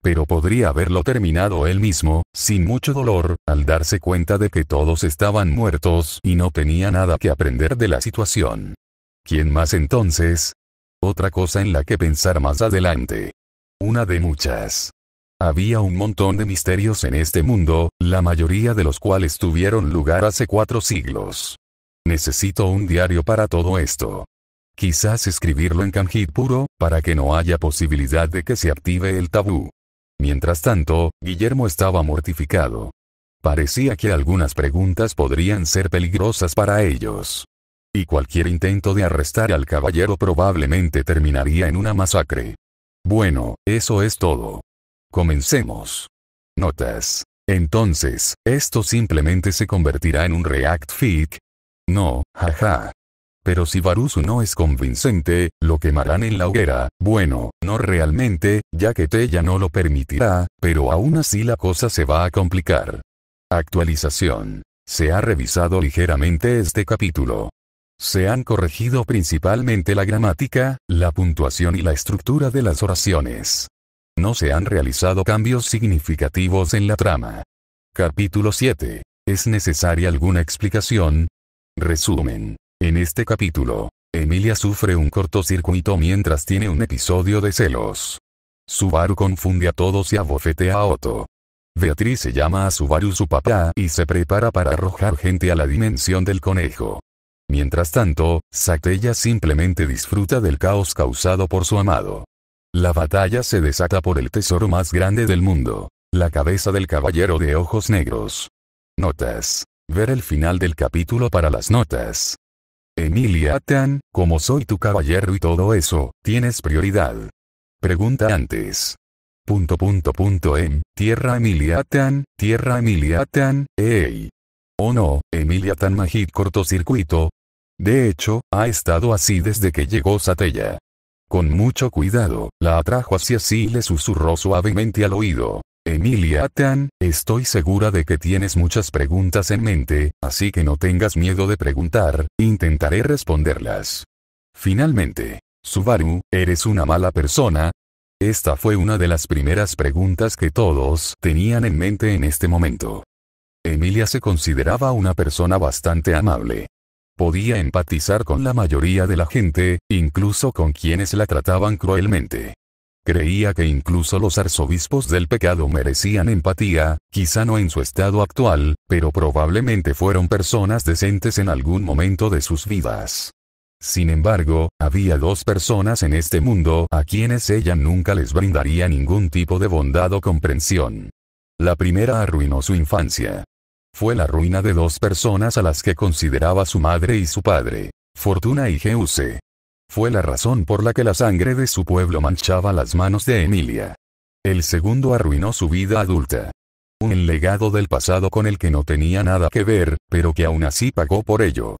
Pero podría haberlo terminado él mismo, sin mucho dolor, al darse cuenta de que todos estaban muertos y no tenía nada que aprender de la situación. ¿Quién más entonces? Otra cosa en la que pensar más adelante. Una de muchas. Había un montón de misterios en este mundo, la mayoría de los cuales tuvieron lugar hace 4 siglos. Necesito un diario para todo esto. Quizás escribirlo en kanji puro, para que no haya posibilidad de que se active el tabú. Mientras tanto, Guillermo estaba mortificado. Parecía que algunas preguntas podrían ser peligrosas para ellos. Y cualquier intento de arrestar al caballero probablemente terminaría en una masacre. Bueno, eso es todo. Comencemos. Notas. Entonces, ¿esto simplemente se convertirá en un react fic? No, jaja. Pero si Barusu no es convincente, lo quemarán en la hoguera. Bueno, no realmente, ya que Tella no lo permitirá, pero aún así la cosa se va a complicar. Actualización. Se ha revisado ligeramente este capítulo. Se han corregido principalmente la gramática, la puntuación y la estructura de las oraciones. No se han realizado cambios significativos en la trama. Capítulo 7. ¿Es necesaria alguna explicación? Resumen. En este capítulo, Emilia sufre un cortocircuito mientras tiene un episodio de celos. Subaru confunde a todos y abofetea a Otto. Beatrice llama a Subaru su papá y se prepara para arrojar gente a la dimensión del conejo. Mientras tanto, Satella simplemente disfruta del caos causado por su amado. La batalla se desata por el tesoro más grande del mundo, la cabeza del caballero de ojos negros. Notas. Ver el final del capítulo para las notas. Emilia-tan, como soy tu caballero y todo eso, tienes prioridad. Pregunta antes. Tierra Emilia-tan, ey. Oh no, Emilia-tan Majid cortocircuito. De hecho, ha estado así desde que llegó Satella. Con mucho cuidado, la atrajo hacia sí y le susurró suavemente al oído. Emilia-tan, estoy segura de que tienes muchas preguntas en mente, así que no tengas miedo de preguntar, intentaré responderlas. Finalmente, Subaru, ¿eres una mala persona? Esta fue una de las primeras preguntas que todos tenían en mente en este momento. Emilia se consideraba una persona bastante amable. Podía empatizar con la mayoría de la gente, incluso con quienes la trataban cruelmente. Creía que incluso los arzobispos del pecado merecían empatía, quizá no en su estado actual, pero probablemente fueron personas decentes en algún momento de sus vidas. Sin embargo, había 2 personas en este mundo a quienes ella nunca les brindaría ningún tipo de bondad o comprensión. La primera arruinó su infancia. Fue la ruina de 2 personas a las que consideraba su madre y su padre, Fortuna y Geuse. Fue la razón por la que la sangre de su pueblo manchaba las manos de Emilia. El segundo arruinó su vida adulta. Un legado del pasado con el que no tenía nada que ver, pero que aún así pagó por ello.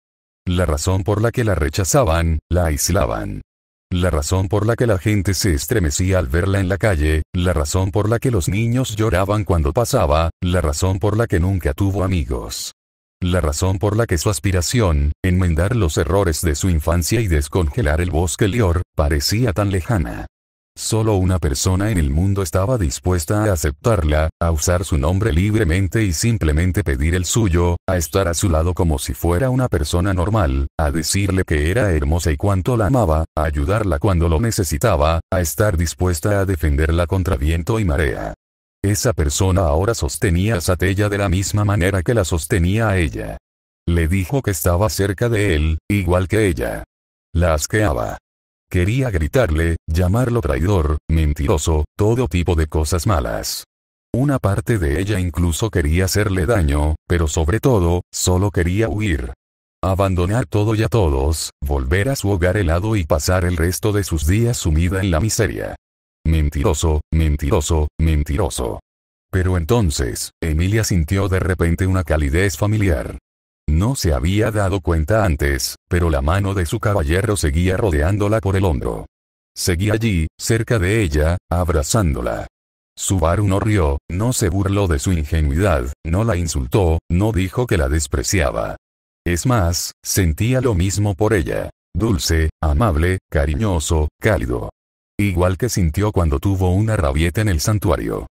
La razón por la que la rechazaban, la aislaban. La razón por la que la gente se estremecía al verla en la calle, la razón por la que los niños lloraban cuando pasaba, la razón por la que nunca tuvo amigos. La razón por la que su aspiración, enmendar los errores de su infancia y descongelar el bosque Lior, parecía tan lejana. Solo una persona en el mundo estaba dispuesta a aceptarla, a usar su nombre libremente y simplemente pedir el suyo, a estar a su lado como si fuera una persona normal, a decirle que era hermosa y cuánto la amaba, a ayudarla cuando lo necesitaba, a estar dispuesta a defenderla contra viento y marea. Esa persona ahora sostenía a Satella de la misma manera que la sostenía a ella. Le dijo que estaba cerca de él, igual que ella. La asqueaba. Quería gritarle, llamarlo traidor, mentiroso, todo tipo de cosas malas. Una parte de ella incluso quería hacerle daño, pero sobre todo, solo quería huir. Abandonar todo y a todos, volver a su hogar helado y pasar el resto de sus días sumida en la miseria. Mentiroso, mentiroso, mentiroso. Pero entonces, Emilia sintió de repente una calidez familiar. No se había dado cuenta antes, pero la mano de su caballero seguía rodeándola por el hombro. Seguía allí, cerca de ella, abrazándola. Subaru no rió, no se burló de su ingenuidad, no la insultó, no dijo que la despreciaba. Es más, sentía lo mismo por ella. Dulce, amable, cariñoso, cálido. Igual que sintió cuando tuvo una rabieta en el santuario.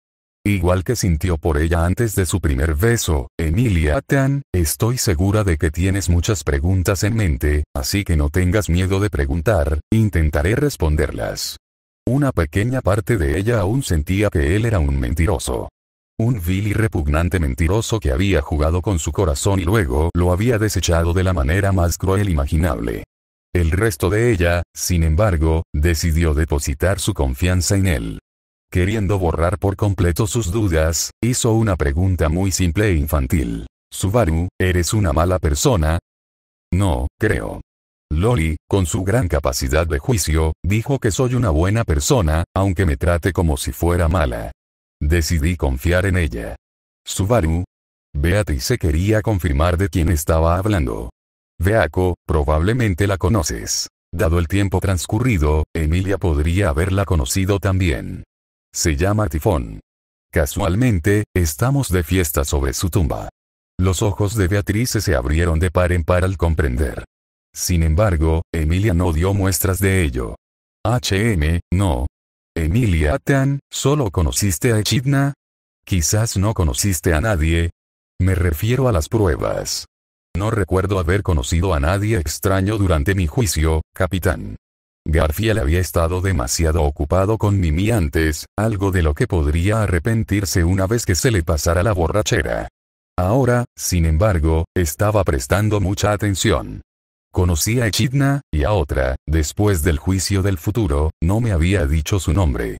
Igual que sintió por ella antes de su primer beso. Emilia Tan, estoy segura de que tienes muchas preguntas en mente, así que no tengas miedo de preguntar, intentaré responderlas. Una pequeña parte de ella aún sentía que él era un mentiroso. Un vil y repugnante mentiroso que había jugado con su corazón y luego lo había desechado de la manera más cruel imaginable. El resto de ella, sin embargo, decidió depositar su confianza en él. Queriendo borrar por completo sus dudas, hizo una pregunta muy simple e infantil. Subaru, ¿eres una mala persona? No, creo. Loli, con su gran capacidad de juicio, dijo que soy una buena persona, aunque me trate como si fuera mala. Decidí confiar en ella. Subaru. Beatrice quería confirmar de quién estaba hablando. Beako, probablemente la conoces. Dado el tiempo transcurrido, Emilia podría haberla conocido también. Se llama Tifón. Casualmente, estamos de fiesta sobre su tumba. Los ojos de Beatrice se abrieron de par en par al comprender. Sin embargo, Emilia no dio muestras de ello. No. Emilia Tan, ¿solo conociste a Echidna? Quizás no conociste a nadie. Me refiero a las pruebas. No recuerdo haber conocido a nadie extraño durante mi juicio, capitán. Garfield había estado demasiado ocupado con Mimi antes, algo de lo que podría arrepentirse una vez que se le pasara la borrachera. Ahora, sin embargo, estaba prestando mucha atención. Conocí a Echidna, y a otra, después del juicio del futuro, no me había dicho su nombre.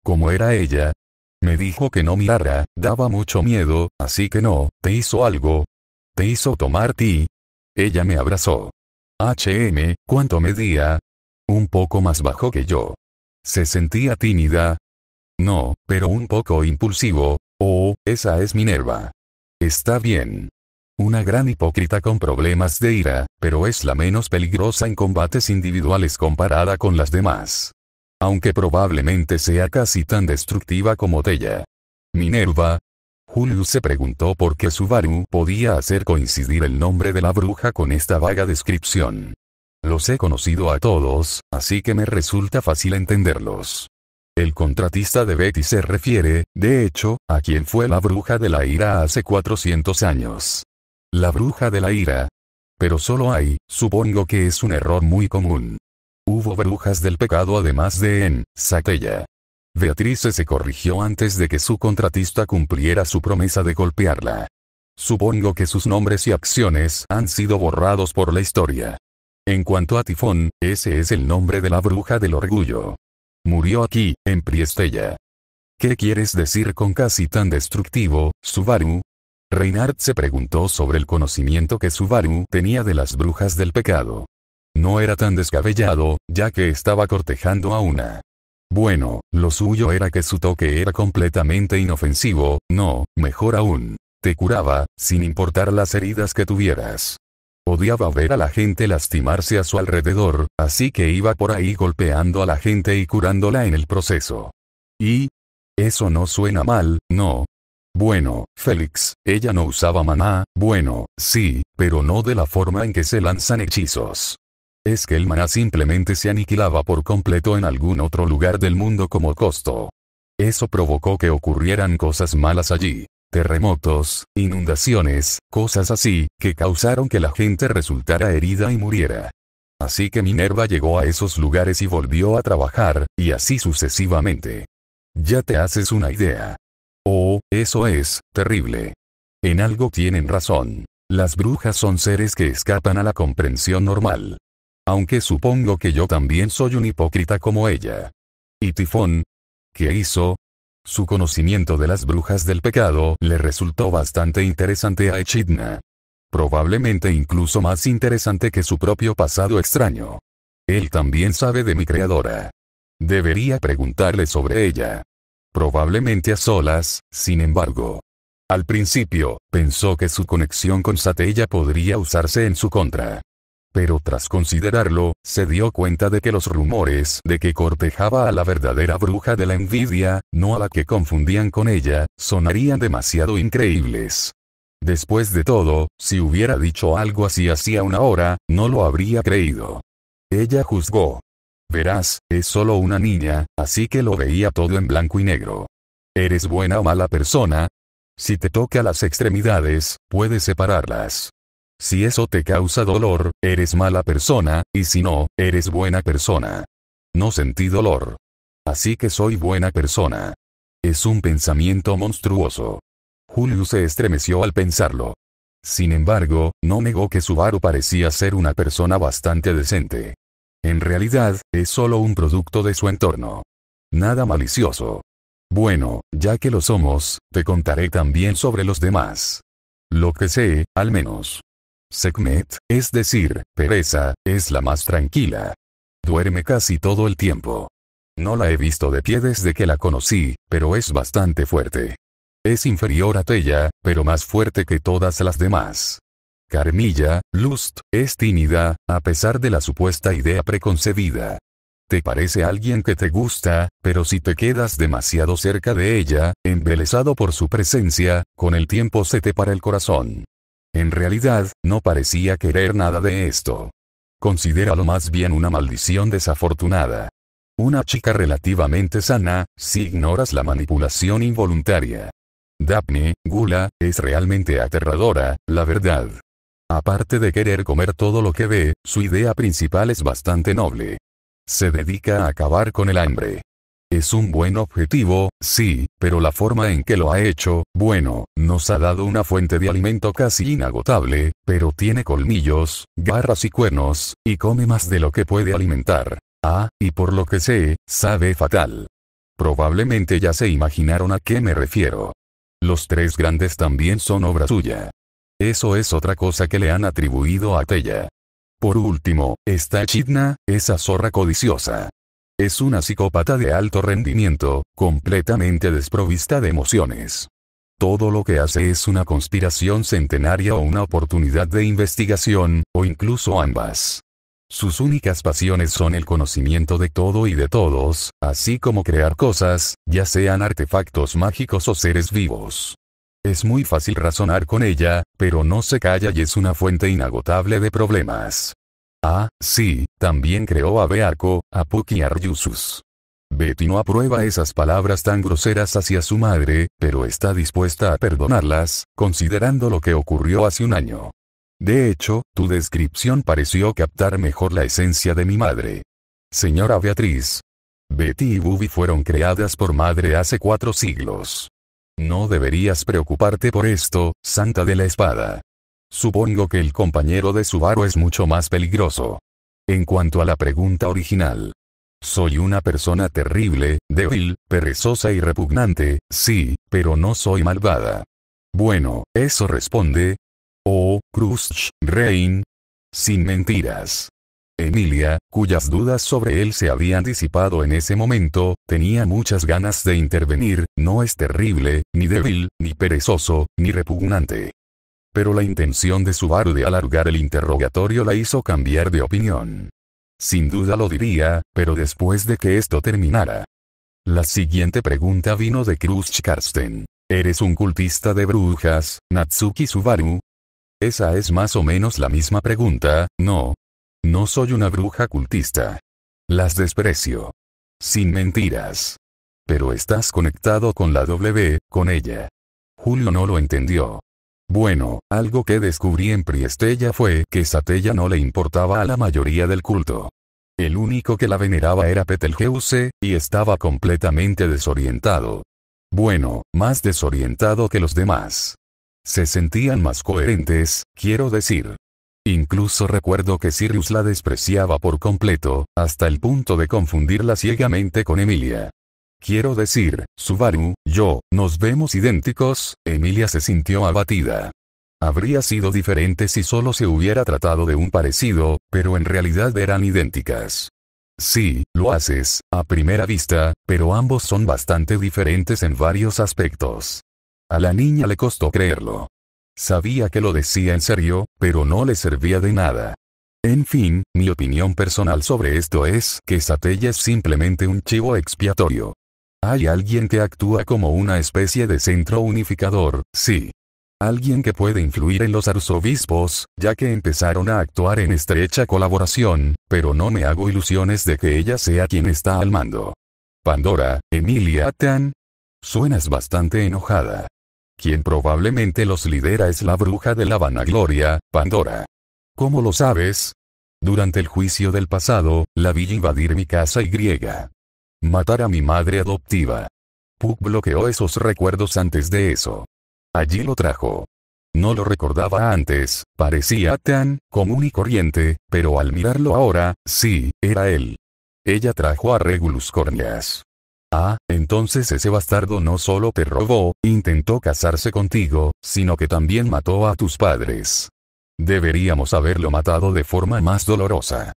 ¿Cómo era ella? Me dijo que no mirara, daba mucho miedo, así que no, ¿te hizo algo? ¿Te hizo tomar ti? Ella me abrazó. ¿Cuánto medía? Un poco más bajo que yo. ¿Se sentía tímida? No, pero un poco impulsivo. Oh, esa es Minerva. Está bien. Una gran hipócrita con problemas de ira, pero es la menos peligrosa en combates individuales comparada con las demás. Aunque probablemente sea casi tan destructiva como Teya. Minerva. Julius se preguntó por qué Subaru podía hacer coincidir el nombre de la bruja con esta vaga descripción. Los he conocido a todos, así que me resulta fácil entenderlos. El contratista de Betty se refiere, de hecho, a quien fue la bruja de la ira hace 400 años. La bruja de la ira. Pero solo hay, supongo que es un error muy común. Hubo brujas del pecado además de en Satella. Beatrice se corrigió antes de que su contratista cumpliera su promesa de golpearla. Supongo que sus nombres y acciones han sido borrados por la historia. En cuanto a Tifón, ese es el nombre de la bruja del orgullo. Murió aquí, en Priestella. ¿Qué quieres decir con casi tan destructivo, Subaru? Reinhardt se preguntó sobre el conocimiento que Subaru tenía de las brujas del pecado. No era tan descabellado, ya que estaba cortejando a una. Bueno, lo suyo era que su toque era completamente inofensivo, no, mejor aún. Te curaba, sin importar las heridas que tuvieras. Odiaba ver a la gente lastimarse a su alrededor, así que iba por ahí golpeando a la gente y curándola en el proceso. Y... eso no suena mal, ¿no? Bueno, Félix, ella no usaba maná, bueno, sí, pero no de la forma en que se lanzan hechizos. Es que el maná simplemente se aniquilaba por completo en algún otro lugar del mundo como costo. Eso provocó que ocurrieran cosas malas allí. Terremotos, inundaciones, cosas así, que causaron que la gente resultara herida y muriera. Así que Minerva llegó a esos lugares y volvió a trabajar, y así sucesivamente. Ya te haces una idea. Oh, eso es terrible. En algo tienen razón. Las brujas son seres que escapan a la comprensión normal. Aunque supongo que yo también soy un hipócrita como ella. ¿Y Tifón? ¿Qué hizo? Su conocimiento de las brujas del pecado le resultó bastante interesante a Echidna. Probablemente incluso más interesante que su propio pasado extraño. Él también sabe de mi creadora. Debería preguntarle sobre ella. Probablemente a solas, sin embargo. Al principio, pensó que su conexión con Satella podría usarse en su contra. Pero tras considerarlo, se dio cuenta de que los rumores de que cortejaba a la verdadera bruja de la envidia, no a la que confundían con ella, sonarían demasiado increíbles. Después de todo, si hubiera dicho algo así hacía una hora, no lo habría creído. Ella juzgó. Verás, es solo una niña, así que lo veía todo en blanco y negro. ¿Eres buena o mala persona? Si te toca las extremidades, puedes separarlas. Si eso te causa dolor, eres mala persona, y si no, eres buena persona. No sentí dolor. Así que soy buena persona. Es un pensamiento monstruoso. Julio se estremeció al pensarlo. Sin embargo, no negó que Subaru parecía ser una persona bastante decente. En realidad, es solo un producto de su entorno. Nada malicioso. Bueno, ya que lo somos, te contaré también sobre los demás. Lo que sé, al menos. Sekhmet, es decir, Pereza, es la más tranquila. Duerme casi todo el tiempo. No la he visto de pie desde que la conocí, pero es bastante fuerte. Es inferior a Tella, pero más fuerte que todas las demás. Carmilla, Lust, es tímida, a pesar de la supuesta idea preconcebida. Te parece alguien que te gusta, pero si te quedas demasiado cerca de ella, embelesado por su presencia, con el tiempo se te para el corazón. En realidad, no parecía querer nada de esto. Considéralo más bien una maldición desafortunada. Una chica relativamente sana, si ignoras la manipulación involuntaria. Daphne, Gula, es realmente aterradora, la verdad. Aparte de querer comer todo lo que ve, su idea principal es bastante noble. Se dedica a acabar con el hambre. Es un buen objetivo, sí, pero la forma en que lo ha hecho, bueno, nos ha dado una fuente de alimento casi inagotable, pero tiene colmillos, garras y cuernos, y come más de lo que puede alimentar. Ah, y por lo que sé, sabe fatal. Probablemente ya se imaginaron a qué me refiero. Los tres grandes también son obra suya. Eso es otra cosa que le han atribuido a Tella. Por último, está Echidna, esa zorra codiciosa. Es una psicópata de alto rendimiento, completamente desprovista de emociones. Todo lo que hace es una conspiración centenaria o una oportunidad de investigación, o incluso ambas. Sus únicas pasiones son el conocimiento de todo y de todos, así como crear cosas, ya sean artefactos mágicos o seres vivos. Es muy fácil razonar con ella, pero no se calla y es una fuente inagotable de problemas. Ah, sí, también creó a Bearco, a Puck y a Ryusus. Betty no aprueba esas palabras tan groseras hacia su madre, pero está dispuesta a perdonarlas, considerando lo que ocurrió hace un año. De hecho, tu descripción pareció captar mejor la esencia de mi madre. Señora Beatriz. Betty y Bubi fueron creadas por madre hace 4 siglos. No deberías preocuparte por esto, Santa de la Espada. Supongo que el compañero de Subaru es mucho más peligroso. En cuanto a la pregunta original. Soy una persona terrible, débil, perezosa y repugnante, sí, pero no soy malvada. Bueno, eso responde. Oh, Crush, Rain. Sin mentiras. Emilia, cuyas dudas sobre él se habían disipado en ese momento, tenía muchas ganas de intervenir, no es terrible, ni débil, ni perezoso, ni repugnante. Pero la intención de Subaru de alargar el interrogatorio la hizo cambiar de opinión. Sin duda lo diría, pero después de que esto terminara. La siguiente pregunta vino de Crush Karsten. ¿Eres un cultista de brujas, Natsuki Subaru? Esa es más o menos la misma pregunta, ¿no? No soy una bruja cultista. Las desprecio. Sin mentiras. Pero estás conectado con la con ella. Julio no lo entendió. Bueno, algo que descubrí en Priestella fue que Satella no le importaba a la mayoría del culto. El único que la veneraba era Betelgeuse, y estaba completamente desorientado. Bueno, más desorientado que los demás. Se sentían más coherentes, quiero decir. Incluso recuerdo que Sirius la despreciaba por completo, hasta el punto de confundirla ciegamente con Emilia. Quiero decir, Subaru, nos vemos idénticos. Emilia se sintió abatida. Habría sido diferente si solo se hubiera tratado de un parecido, pero en realidad eran idénticas. Sí, lo haces, a primera vista, pero ambos son bastante diferentes en varios aspectos. A la niña le costó creerlo. Sabía que lo decía en serio, pero no le servía de nada. En fin, mi opinión personal sobre esto es que Satella es simplemente un chivo expiatorio. Hay alguien que actúa como una especie de centro unificador, sí. Alguien que puede influir en los arzobispos, ya que empezaron a actuar en estrecha colaboración, pero no me hago ilusiones de que ella sea quien está al mando. Pandora, Emilia Tan. Suenas bastante enojada. Quien probablemente los lidera es la bruja de la vanagloria, Pandora. ¿Cómo lo sabes? Durante el juicio del pasado, la vi invadir mi casa y matar a mi madre adoptiva. Puck bloqueó esos recuerdos antes de eso. Allí lo trajo. No lo recordaba antes, parecía tan común y corriente, pero al mirarlo ahora, sí, era él. Ella trajo a Regulus Corneas. Ah, entonces ese bastardo no solo te robó, intentó casarse contigo, sino que también mató a tus padres. Deberíamos haberlo matado de forma más dolorosa.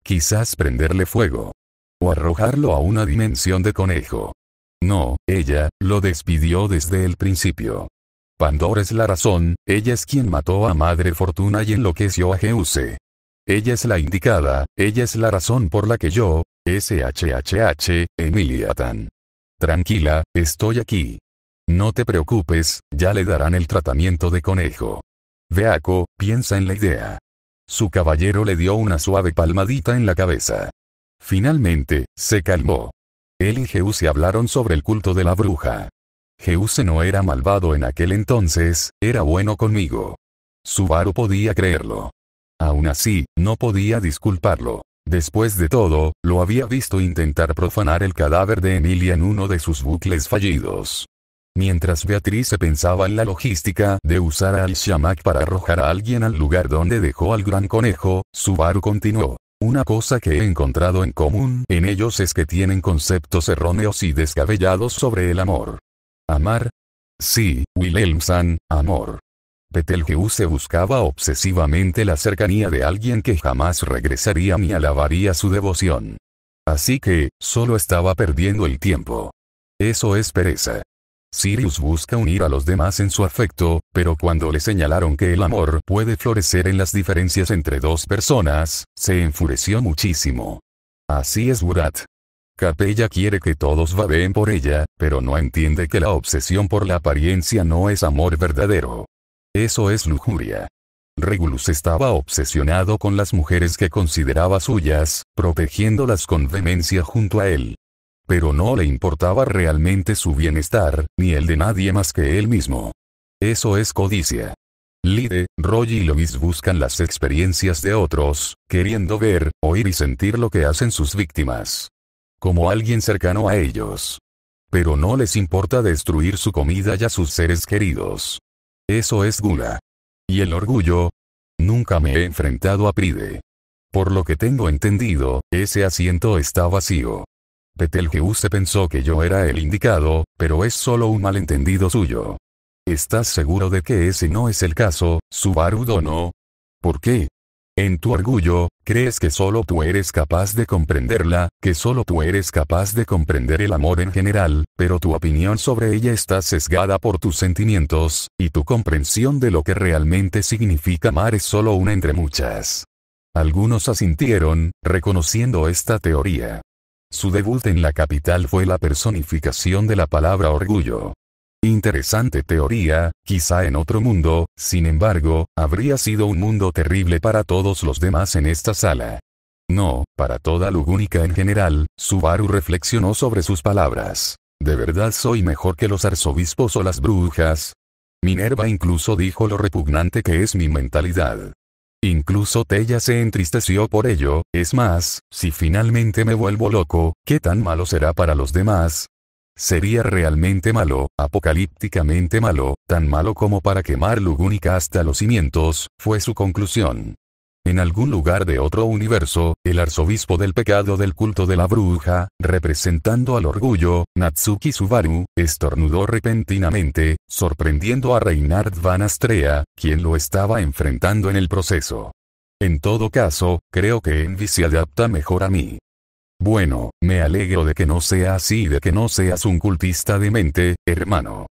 Quizás prenderle fuego. O arrojarlo a una dimensión de conejo. No, ella, lo despidió desde el principio. Pandora es la razón, ella es quien mató a Madre Fortuna y enloqueció a Geuse. Ella es la indicada, ella es la razón por la que yo, Emilia Tan. Tranquila, estoy aquí. No te preocupes, ya le darán el tratamiento de conejo. Beaco, piensa en la idea. Su caballero le dio una suave palmadita en la cabeza. Finalmente, se calmó. Él y Geuse hablaron sobre el culto de la bruja. Geuse no era malvado en aquel entonces, era bueno conmigo. Subaru podía creerlo. Aún así, no podía disculparlo. Después de todo, lo había visto intentar profanar el cadáver de Emilia en uno de sus bucles fallidos. Mientras Beatrice pensaba en la logística de usar al Shamak para arrojar a alguien al lugar donde dejó al gran conejo, Subaru continuó. Una cosa que he encontrado en común en ellos es que tienen conceptos erróneos y descabellados sobre el amor. ¿Amar? Sí, Wilhelmsan, amor. Betelgeuse buscaba obsesivamente la cercanía de alguien que jamás regresaría ni alabaría su devoción. Así que, solo estaba perdiendo el tiempo. Eso es pereza. Sirius busca unir a los demás en su afecto, pero cuando le señalaron que el amor puede florecer en las diferencias entre dos personas, se enfureció muchísimo. Así es Burat. Capella quiere que todos babeen por ella, pero no entiende que la obsesión por la apariencia no es amor verdadero. Eso es lujuria. Regulus estaba obsesionado con las mujeres que consideraba suyas, protegiéndolas con vehemencia junto a él. Pero no le importaba realmente su bienestar, ni el de nadie más que él mismo. Eso es codicia. Lide, Roy y Lois buscan las experiencias de otros, queriendo ver, oír y sentir lo que hacen sus víctimas. Como alguien cercano a ellos. Pero no les importa destruir su comida y a sus seres queridos. Eso es gula. ¿Y el orgullo? Nunca me he enfrentado a Pride. Por lo que tengo entendido, ese asiento está vacío. Betelgeuse pensó que yo era el indicado, pero es solo un malentendido suyo. ¿Estás seguro de que ese no es el caso, Subaru Dono? ¿Por qué? En tu orgullo, crees que solo tú eres capaz de comprenderla, que solo tú eres capaz de comprender el amor en general, pero tu opinión sobre ella está sesgada por tus sentimientos, y tu comprensión de lo que realmente significa amar es solo una entre muchas. Algunos asintieron, reconociendo esta teoría. Su debut en la capital fue la personificación de la palabra orgullo. Interesante teoría, quizá en otro mundo, sin embargo, habría sido un mundo terrible para todos los demás en esta sala. No, para toda Lugúnica en general. Subaru reflexionó sobre sus palabras. ¿De verdad soy mejor que los arzobispos o las brujas? Minerva incluso dijo lo repugnante que es mi mentalidad. Incluso Tella se entristeció por ello. Es más, si finalmente me vuelvo loco, ¿qué tan malo será para los demás? Sería realmente malo, apocalípticamente malo, tan malo como para quemar Lugúnica hasta los cimientos, fue su conclusión. En algún lugar de otro universo, el arzobispo del pecado del culto de la bruja, representando al orgullo, Natsuki Subaru, estornudó repentinamente, sorprendiendo a Reinhard Van Astrea, quien lo estaba enfrentando en el proceso. En todo caso, creo que Envy se adapta mejor a mí. Bueno, me alegro de que no sea así y de que no seas un cultista de mente, hermano.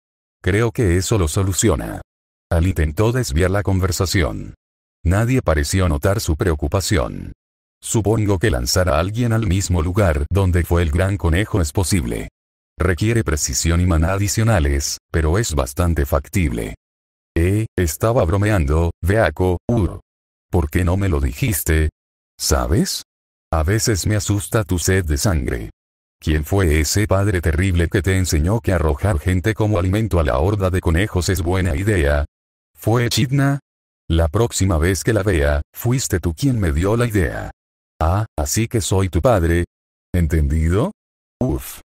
Creo que eso lo soluciona. Al intentó desviar la conversación. Nadie pareció notar su preocupación. Supongo que lanzar a alguien al mismo lugar donde fue el gran conejo es posible. Requiere precisión y maná adicionales, pero es bastante factible. Estaba bromeando, Beako, ¿Por qué no me lo dijiste? ¿Sabes? A veces me asusta tu sed de sangre. ¿Quién fue ese padre terrible que te enseñó que arrojar gente como alimento a la horda de conejos es buena idea? ¿Fue Echidna? La próxima vez que la vea, fuiste tú quien me dio la idea. Ah, así que soy tu padre. ¿Entendido? Uf.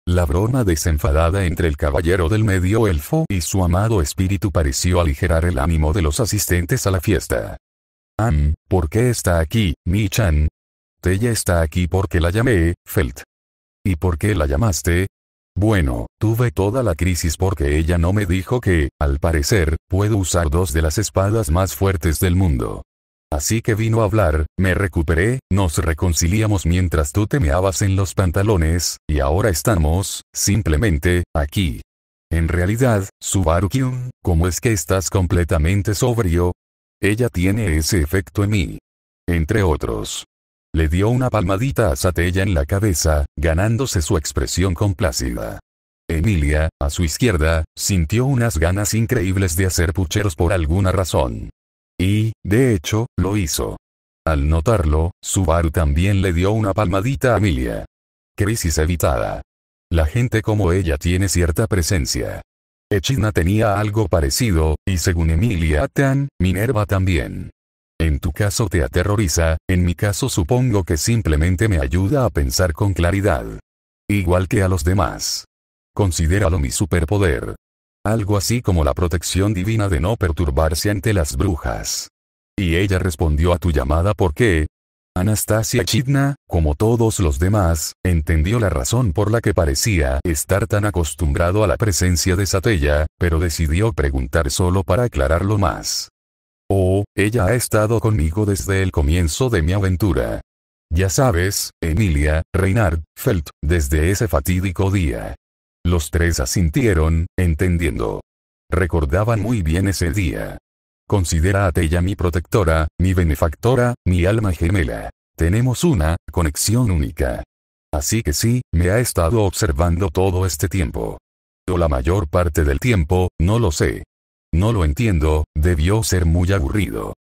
La broma desenfadada entre el caballero del medio elfo y su amado espíritu pareció aligerar el ánimo de los asistentes a la fiesta. ¿Por qué está aquí, Mi-chan? Ella está aquí porque la llamé, Felt. ¿Y por qué la llamaste? Bueno, tuve toda la crisis porque ella no me dijo que, al parecer, puedo usar 2 de las espadas más fuertes del mundo. Así que vino a hablar, me recuperé, nos reconciliamos mientras tú te meabas en los pantalones, y ahora estamos, simplemente, aquí. En realidad, Subaru-kyun, ¿cómo es que estás completamente sobrio? Ella tiene ese efecto en mí. Entre otros. Le dio una palmadita a Satella en la cabeza, ganándose su expresión complácida. Emilia, a su izquierda, sintió unas ganas increíbles de hacer pucheros por alguna razón. Y, de hecho, lo hizo. Al notarlo, Subaru también le dio una palmadita a Emilia. Crisis evitada. La gente como ella tiene cierta presencia. Echidna tenía algo parecido, y según Emilia Tan, Minerva también. En tu caso te aterroriza, en mi caso supongo que simplemente me ayuda a pensar con claridad. Igual que a los demás. Considéralo mi superpoder. Algo así como la protección divina de no perturbarse ante las brujas. Y ella respondió a tu llamada porque Anastasia Echidna, como todos los demás, entendió la razón por la que parecía estar tan acostumbrado a la presencia de Satella, pero decidió preguntar solo para aclararlo más. Ella ha estado conmigo desde el comienzo de mi aventura. Ya sabes, Emilia, Reinhard, Felt, desde ese fatídico día. Los 3 asintieron, entendiendo. Recordaban muy bien ese día. Considera a ella mi protectora, mi benefactora, mi alma gemela. Tenemos una conexión única. Así que sí, me ha estado observando todo este tiempo. O la mayor parte del tiempo, no lo sé. No lo entiendo, debió ser muy aburrido.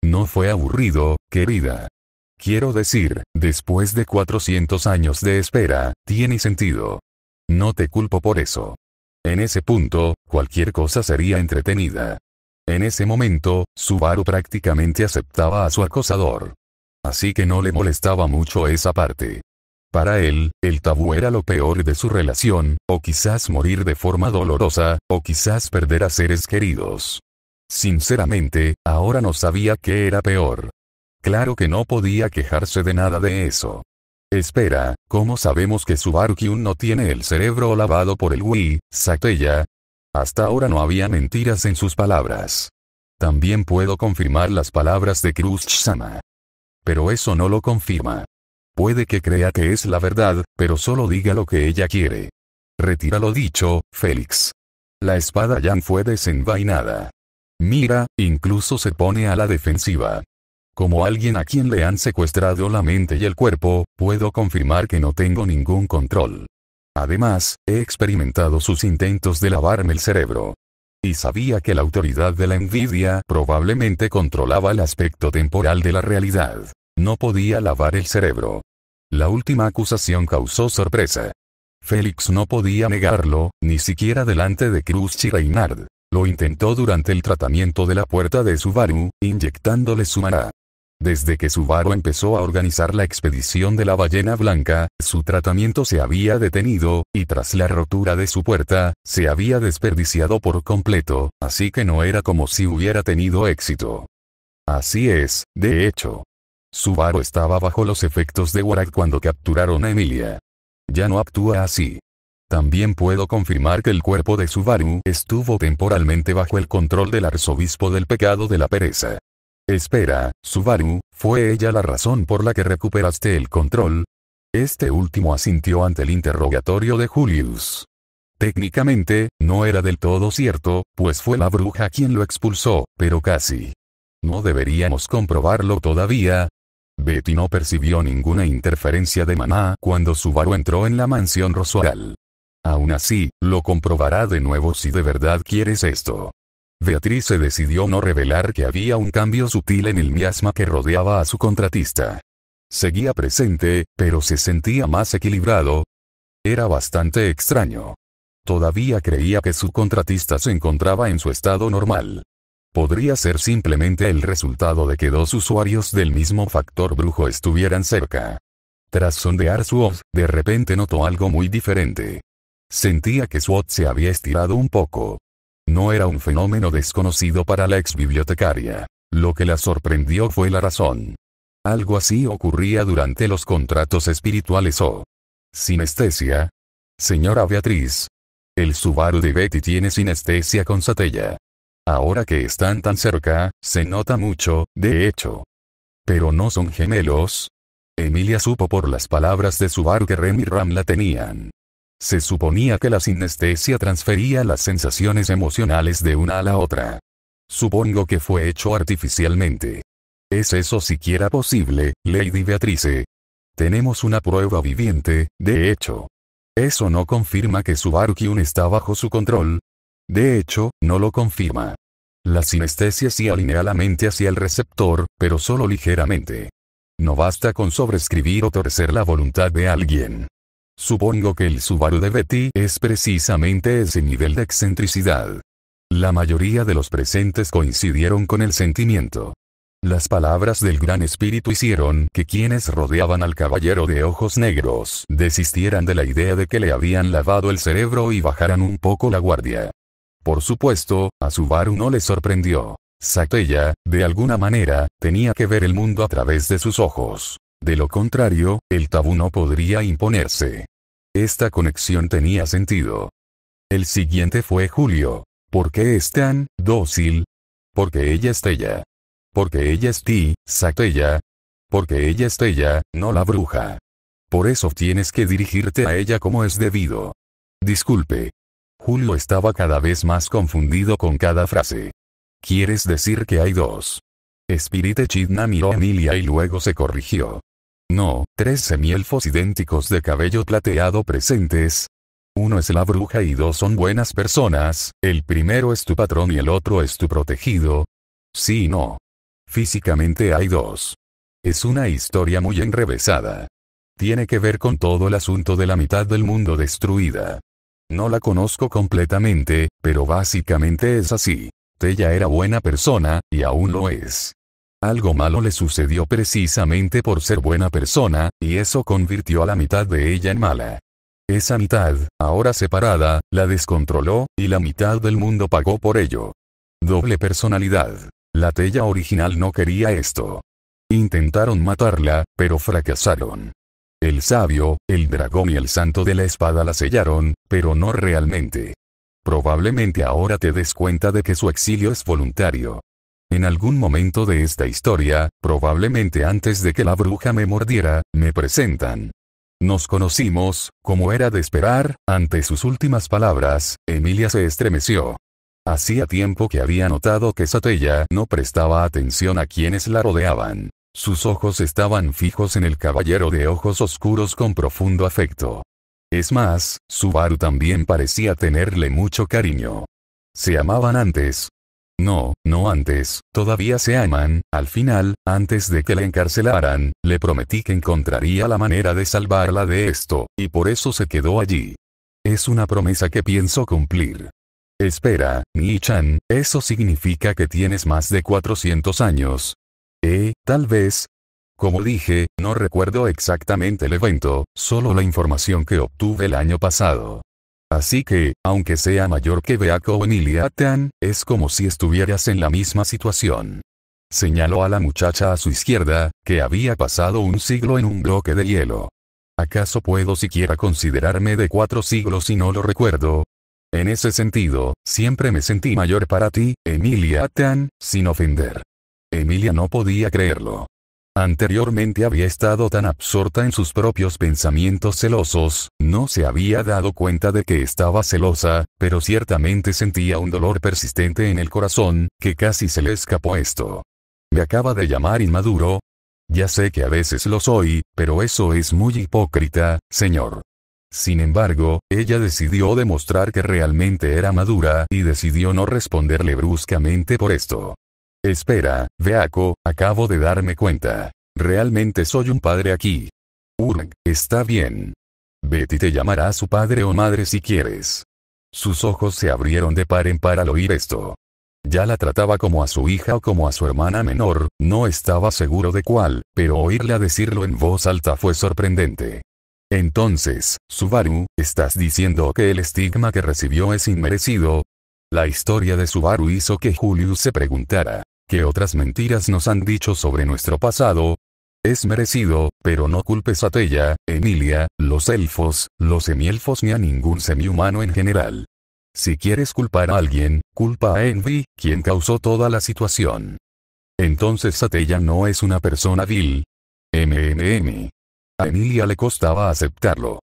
No fue aburrido, querida. Quiero decir, después de 400 años de espera, tiene sentido. No te culpo por eso. En ese punto, cualquier cosa sería entretenida. En ese momento, Subaru prácticamente aceptaba a su acosador. Así que no le molestaba mucho esa parte. Para él, el tabú era lo peor de su relación, o quizás morir de forma dolorosa, o quizás perder a seres queridos. Sinceramente, ahora no sabía qué era peor. Claro que no podía quejarse de nada de eso. Espera, ¿cómo sabemos que Subaru-kyun no tiene el cerebro lavado por el Wii, Satella? Hasta ahora no había mentiras en sus palabras. También puedo confirmar las palabras de Krush-sama. Pero eso no lo confirma. Puede que crea que es la verdad, pero solo diga lo que ella quiere. Retira lo dicho, Félix. La espada Yang fue desenvainada. Mira, incluso se pone a la defensiva. Como alguien a quien le han secuestrado la mente y el cuerpo, puedo confirmar que no tengo ningún control. Además, he experimentado sus intentos de lavarme el cerebro. Y sabía que la autoridad de la envidia probablemente controlaba el aspecto temporal de la realidad. No podía lavar el cerebro. La última acusación causó sorpresa. Félix no podía negarlo, ni siquiera delante de Krush y Reinhard. Lo intentó durante el tratamiento de la puerta de Subaru, inyectándole su maná. Desde que Subaru empezó a organizar la expedición de la ballena blanca, su tratamiento se había detenido, y tras la rotura de su puerta, se había desperdiciado por completo, así que no era como si hubiera tenido éxito. Así es, de hecho. Subaru estaba bajo los efectos de Warag cuando capturaron a Emilia. Ya no actúa así. También puedo confirmar que el cuerpo de Subaru estuvo temporalmente bajo el control del arzobispo del pecado de la pereza. Espera, Subaru, ¿fue ella la razón por la que recuperaste el control? Este último asintió ante el interrogatorio de Julius. Técnicamente, no era del todo cierto, pues fue la bruja quien lo expulsó, pero casi. ¿No deberíamos comprobarlo todavía? Betty no percibió ninguna interferencia de maná cuando Subaru entró en la mansión Roswell. Aún así, lo comprobará de nuevo si de verdad quieres esto. Beatrice decidió no revelar que había un cambio sutil en el miasma que rodeaba a su contratista. Seguía presente, pero se sentía más equilibrado. Era bastante extraño. Todavía creía que su contratista se encontraba en su estado normal. Podría ser simplemente el resultado de que dos usuarios del mismo factor brujo estuvieran cerca. Tras sondear su voz, de repente notó algo muy diferente. Sentía que su voz se había estirado un poco. No era un fenómeno desconocido para la ex bibliotecaria. Lo que la sorprendió fue la razón. Algo así ocurría durante los contratos espirituales o sinestesia. Señora Beatriz. El Subaru de Betty tiene sinestesia con Satella. Ahora que están tan cerca, se nota mucho, de hecho. ¿Pero no son gemelos? Emilia supo por las palabras de Subaru que Rem y Ram la tenían. Se suponía que la sinestesia transfería las sensaciones emocionales de una a la otra. Supongo que fue hecho artificialmente. ¿Es eso siquiera posible, Lady Beatrice? Tenemos una prueba viviente, de hecho. ¿Eso no confirma que Subaru-kun está bajo su control? De hecho, no lo confirma. La sinestesia sí alinea la mente hacia el receptor, pero solo ligeramente. No basta con sobreescribir o torcer la voluntad de alguien. Supongo que el Subaru de Betty es precisamente ese nivel de excentricidad. La mayoría de los presentes coincidieron con el sentimiento. Las palabras del Gran Espíritu hicieron que quienes rodeaban al caballero de ojos negros desistieran de la idea de que le habían lavado el cerebro y bajaran un poco la guardia. Por supuesto, a Subaru no le sorprendió. Satella, de alguna manera, tenía que ver el mundo a través de sus ojos. De lo contrario, el tabú no podría imponerse. Esta conexión tenía sentido. El siguiente fue Julio. ¿Por qué es tan dócil? Porque ella es Tella. Porque ella es Satella. Porque ella es Tella, no la bruja. Por eso tienes que dirigirte a ella como es debido. Disculpe. Julio estaba cada vez más confundido con cada frase. ¿Quieres decir que hay dos? Spirit Echidna miró a Emilia y luego se corrigió. No, 3 semielfos idénticos de cabello plateado presentes. Uno es la bruja y 2 son buenas personas, el primero es tu patrón y el otro es tu protegido. Sí y no. Físicamente hay 2. Es una historia muy enrevesada. Tiene que ver con todo el asunto de la mitad del mundo destruida. No la conozco completamente, pero básicamente es así. Tella era buena persona, y aún lo es. Algo malo le sucedió precisamente por ser buena persona, y eso convirtió a la mitad de ella en mala. Esa mitad, ahora separada, la descontroló, y la mitad del mundo pagó por ello. Doble personalidad. La Tella original no quería esto. Intentaron matarla, pero fracasaron. El sabio, el dragón y el santo de la espada la sellaron, pero no realmente. Probablemente ahora te des cuenta de que su exilio es voluntario. En algún momento de esta historia, probablemente antes de que la bruja me mordiera, me presentan. Nos conocimos, como era de esperar. Ante sus últimas palabras, Emilia se estremeció. Hacía tiempo que había notado que Satella no prestaba atención a quienes la rodeaban. Sus ojos estaban fijos en el caballero de ojos oscuros con profundo afecto. Es más, Subaru también parecía tenerle mucho cariño. ¿Se amaban antes? No, no antes, todavía se aman. Al final, antes de que la encarcelaran, le prometí que encontraría la manera de salvarla de esto, y por eso se quedó allí. Es una promesa que pienso cumplir. Espera, Nii-chan, ¿eso significa que tienes más de 400 años? Tal vez. Como dije, no recuerdo exactamente el evento, solo la información que obtuve el año pasado. Así que, aunque sea mayor que Beako o Emilia-tan, es como si estuvieras en la misma situación. Señaló a la muchacha a su izquierda, que había pasado un siglo en un bloque de hielo. ¿Acaso puedo siquiera considerarme de 4 siglos y no lo recuerdo? En ese sentido, siempre me sentí mayor para ti, Emilia Tan, sin ofender. Emilia no podía creerlo. Anteriormente había estado tan absorta en sus propios pensamientos celosos, no se había dado cuenta de que estaba celosa, pero ciertamente sentía un dolor persistente en el corazón, que casi se le escapó esto. ¿Me acaba de llamar inmaduro? Ya sé que a veces lo soy, pero eso es muy hipócrita, señor. Sin embargo, ella decidió demostrar que realmente era madura y decidió no responderle bruscamente por esto. Espera, Beako, acabo de darme cuenta. Realmente soy un padre aquí. Está bien. Betty te llamará su padre o madre si quieres. Sus ojos se abrieron de par en par al oír esto. Ya la trataba como a su hija o como a su hermana menor, no estaba seguro de cuál, pero oírla decirlo en voz alta fue sorprendente. Entonces, Subaru, ¿estás diciendo que el estigma que recibió es inmerecido? La historia de Subaru hizo que Julius se preguntara, ¿qué otras mentiras nos han dicho sobre nuestro pasado? Es merecido, pero no culpes a Teya, Emilia, los elfos, los semielfos ni a ningún semihumano en general. Si quieres culpar a alguien, culpa a Envy, quien causó toda la situación. Entonces Teya no es una persona vil. A Emilia le costaba aceptarlo.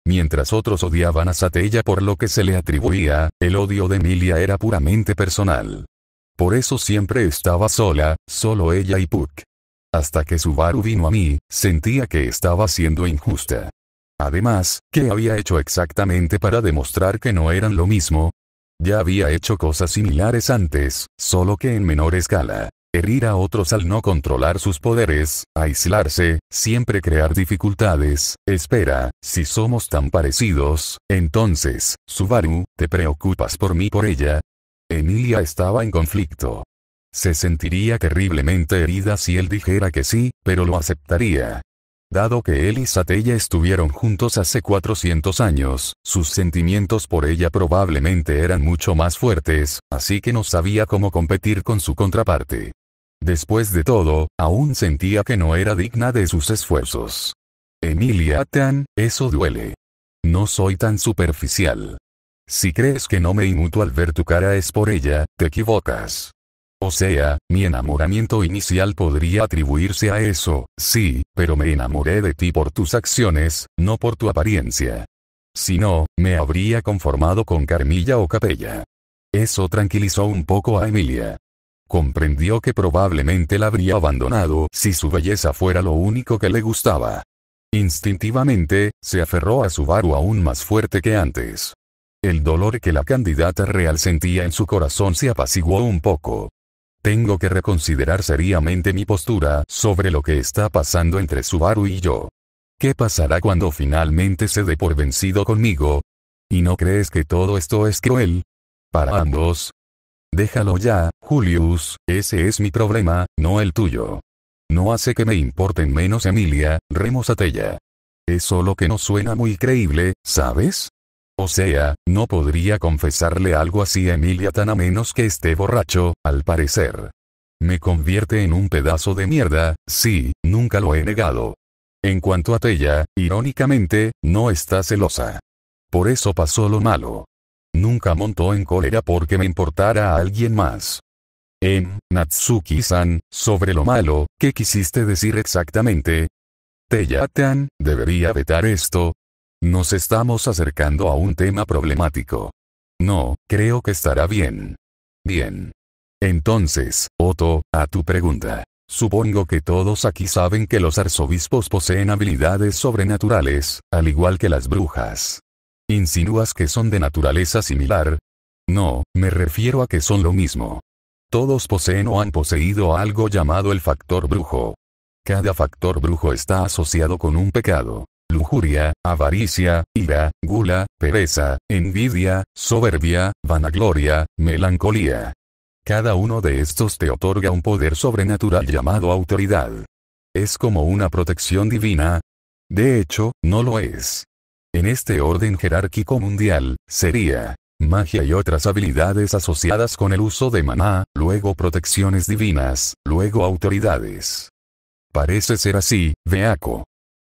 Mientras otros odiaban a Satella por lo que se le atribuía, el odio de Emilia era puramente personal. Por eso siempre estaba sola, solo ella y Puck. Hasta que Subaru vino a mí, sentía que estaba siendo injusta. Además, ¿qué había hecho exactamente para demostrar que no eran lo mismo? Ya había hecho cosas similares antes, solo que en menor escala. Herir a otros al no controlar sus poderes, aislarse, siempre crear dificultades. Espera, si somos tan parecidos, entonces, Subaru, ¿te preocupas por mí por ella? Emilia estaba en conflicto. Se sentiría terriblemente herida si él dijera que sí, pero lo aceptaría. Dado que él y Satella estuvieron juntos hace 400 años, sus sentimientos por ella probablemente eran mucho más fuertes, así que no sabía cómo competir con su contraparte. Después de todo, aún sentía que no era digna de sus esfuerzos. Emilia Tan, eso duele. No soy tan superficial. Si crees que no me inmuto al ver tu cara es por ella, te equivocas. O sea, mi enamoramiento inicial podría atribuirse a eso, sí, pero me enamoré de ti por tus acciones, no por tu apariencia. Si no, me habría conformado con Carmilla o Capella. Eso tranquilizó un poco a Emilia. Comprendió que probablemente la habría abandonado si su belleza fuera lo único que le gustaba. Instintivamente, se aferró a Subaru aún más fuerte que antes. El dolor que la candidata real sentía en su corazón se apaciguó un poco. Tengo que reconsiderar seriamente mi postura sobre lo que está pasando entre Subaru y yo. ¿Qué pasará cuando finalmente se dé por vencido conmigo? ¿Y no crees que todo esto es cruel? Para ambos. Déjalo ya, Julius, ese es mi problema, no el tuyo. No hace que me importen menos Emilia, Remo Satella. Es solo que no suena muy creíble, ¿sabes? O sea, no podría confesarle algo así a Emilia Tan a menos que esté borracho, al parecer. Me convierte en un pedazo de mierda, sí, nunca lo he negado. En cuanto a Teya, irónicamente, no está celosa. Por eso pasó lo malo. Nunca montó en cólera porque me importara a alguien más. Natsuki-san, sobre lo malo, ¿qué quisiste decir exactamente? Teya-tan, debería vetar esto. Nos estamos acercando a un tema problemático. No, creo que estará bien. Bien. Entonces, Otto, a tu pregunta. Supongo que todos aquí saben que los arzobispos poseen habilidades sobrenaturales, al igual que las brujas. ¿Insinúas que son de naturaleza similar? No, me refiero a que son lo mismo. Todos poseen o han poseído algo llamado el factor brujo. Cada factor brujo está asociado con un pecado. Lujuria, avaricia, ira, gula, pereza, envidia, soberbia, vanagloria, melancolía. Cada uno de estos te otorga un poder sobrenatural llamado autoridad. ¿Es como una protección divina? De hecho, no lo es. En este orden jerárquico mundial, sería magia y otras habilidades asociadas con el uso de maná, luego protecciones divinas, luego autoridades. Parece ser así, Beako.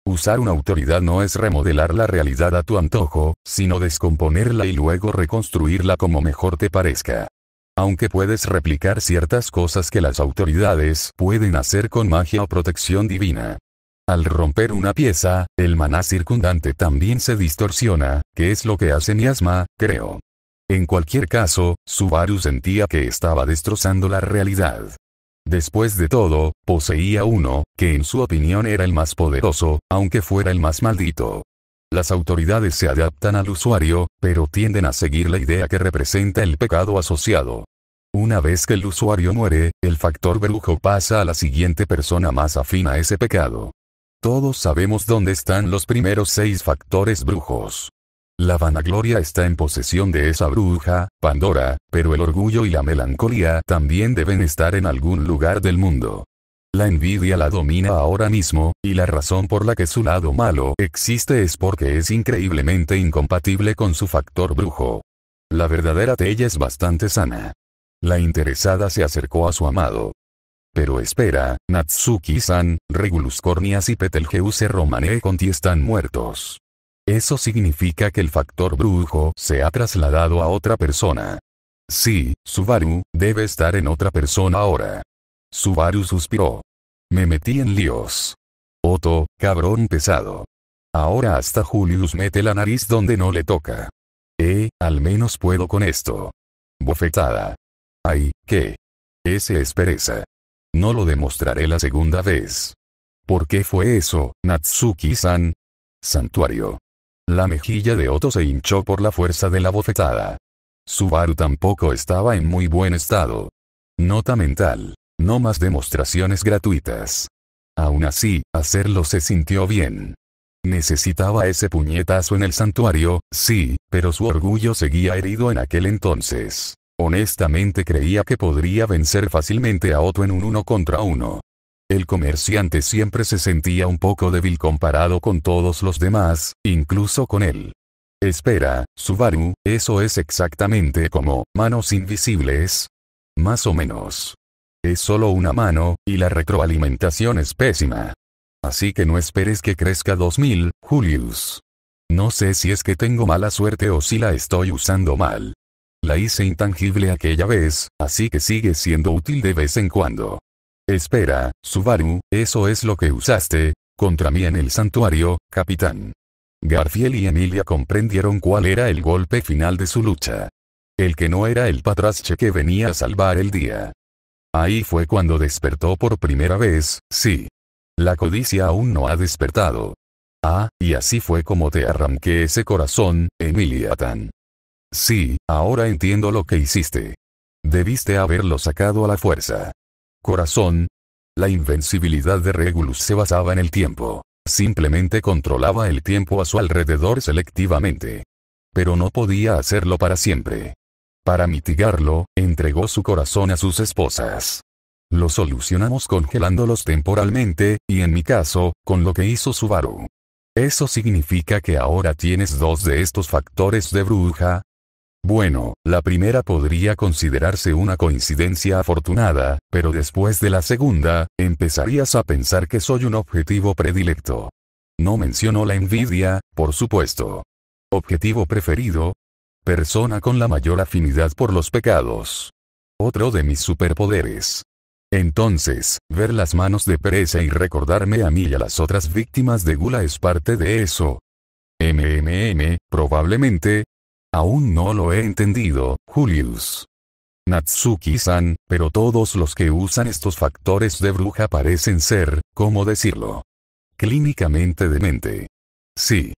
Usar una autoridad no es remodelar la realidad a tu antojo, sino descomponerla y luego reconstruirla como mejor te parezca. Aunque puedes replicar ciertas cosas que las autoridades pueden hacer con magia o protección divina. Al romper una pieza, el maná circundante también se distorsiona, que es lo que hace Miasma, creo. En cualquier caso, Subaru sentía que estaba destrozando la realidad. Después de todo, poseía uno, que en su opinión era el más poderoso, aunque fuera el más maldito. Las autoridades se adaptan al usuario, pero tienden a seguir la idea que representa el pecado asociado. Una vez que el usuario muere, el factor brujo pasa a la siguiente persona más afín a ese pecado. Todos sabemos dónde están los primeros 6 factores brujos. La vanagloria está en posesión de esa bruja, Pandora, pero el orgullo y la melancolía también deben estar en algún lugar del mundo. La envidia la domina ahora mismo, y la razón por la que su lado malo existe es porque es increíblemente incompatible con su factor brujo. La verdadera Tella es bastante sana. La interesada se acercó a su amado. Pero espera, Natsuki-san, Regulus Cornias y Betelgeuse Romane Conti están muertos. Eso significa que el factor brujo se ha trasladado a otra persona. Sí, Subaru, debe estar en otra persona ahora. Subaru suspiró. Me metí en líos. Otto, cabrón pesado. Ahora hasta Julius mete la nariz donde no le toca. Al menos puedo con esto. Bofetada. Ay, ¿qué? Ese es pereza. No lo demostraré la segunda vez. ¿Por qué fue eso, Natsuki-san? Santuario. La mejilla de Otto se hinchó por la fuerza de la bofetada. Subaru tampoco estaba en muy buen estado. Nota mental. No más demostraciones gratuitas. Aún así, hacerlo se sintió bien. Necesitaba ese puñetazo en el santuario, sí, pero su orgullo seguía herido en aquel entonces. Honestamente creía que podría vencer fácilmente a Otto en un 1 contra 1. El comerciante siempre se sentía un poco débil comparado con todos los demás, incluso con él. Espera, Subaru, eso es exactamente como manos invisibles. Más o menos. Es solo una mano, y la retroalimentación es pésima. Así que no esperes que crezca 2000, Julius. No sé si es que tengo mala suerte o si la estoy usando mal. La hice intangible aquella vez, así que sigue siendo útil de vez en cuando. Espera, Subaru, ¿eso es lo que usaste contra mí en el santuario, capitán? Garfield y Emilia comprendieron cuál era el golpe final de su lucha. El que no era el patrache que venía a salvar el día. Ahí fue cuando despertó por primera vez, sí. La codicia aún no ha despertado. Y así fue como te arranqué ese corazón, Emilia-tan. Sí, ahora entiendo lo que hiciste. Debiste haberlo sacado a la fuerza. Corazón. La invencibilidad de Regulus se basaba en el tiempo. Simplemente controlaba el tiempo a su alrededor selectivamente. Pero no podía hacerlo para siempre. Para mitigarlo, entregó su corazón a sus esposas. Lo solucionamos congelándolos temporalmente, y en mi caso, con lo que hizo Subaru. ¿Eso significa que ahora tienes 2 de estos factores de bruja? Bueno, la primera podría considerarse una coincidencia afortunada, pero después de la segunda, empezarías a pensar que soy un objetivo predilecto. No mencionó la envidia, por supuesto. Objetivo preferido. Persona con la mayor afinidad por los pecados. Otro de mis superpoderes. Entonces, ver las manos de pereza y recordarme a mí y a las otras víctimas de gula es parte de eso. Probablemente. Aún no lo he entendido, Julius. Natsuki-san, pero todos los que usan estos factores de bruja parecen ser, ¿cómo decirlo? Clínicamente demente. Sí.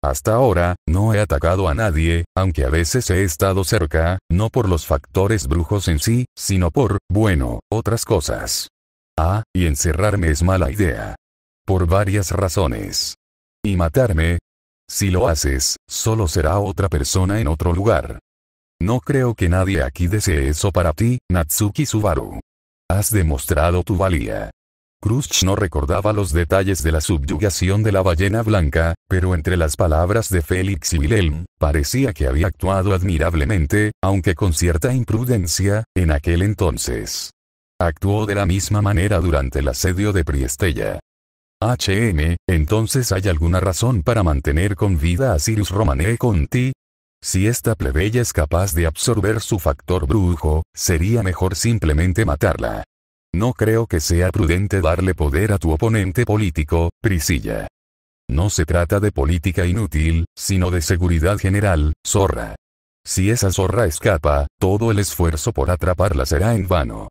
Hasta ahora, no he atacado a nadie, aunque a veces he estado cerca, no por los factores brujos en sí, sino por, bueno, otras cosas. Y encerrarme es mala idea. Por varias razones. Y matarme. Si lo haces, solo será otra persona en otro lugar. No creo que nadie aquí desee eso para ti, Natsuki Subaru. Has demostrado tu valía. Khrushchev no recordaba los detalles de la subyugación de la ballena blanca, pero entre las palabras de Félix y Wilhelm, parecía que había actuado admirablemente, aunque con cierta imprudencia, en aquel entonces. Actuó de la misma manera durante el asedio de Priestella. Entonces ¿hay alguna razón para mantener con vida a Cyrus Romane Conti? Si esta plebeya es capaz de absorber su factor brujo, sería mejor simplemente matarla. No creo que sea prudente darle poder a tu oponente político, Priscilla. No se trata de política inútil, sino de seguridad general, zorra. Si esa zorra escapa, todo el esfuerzo por atraparla será en vano.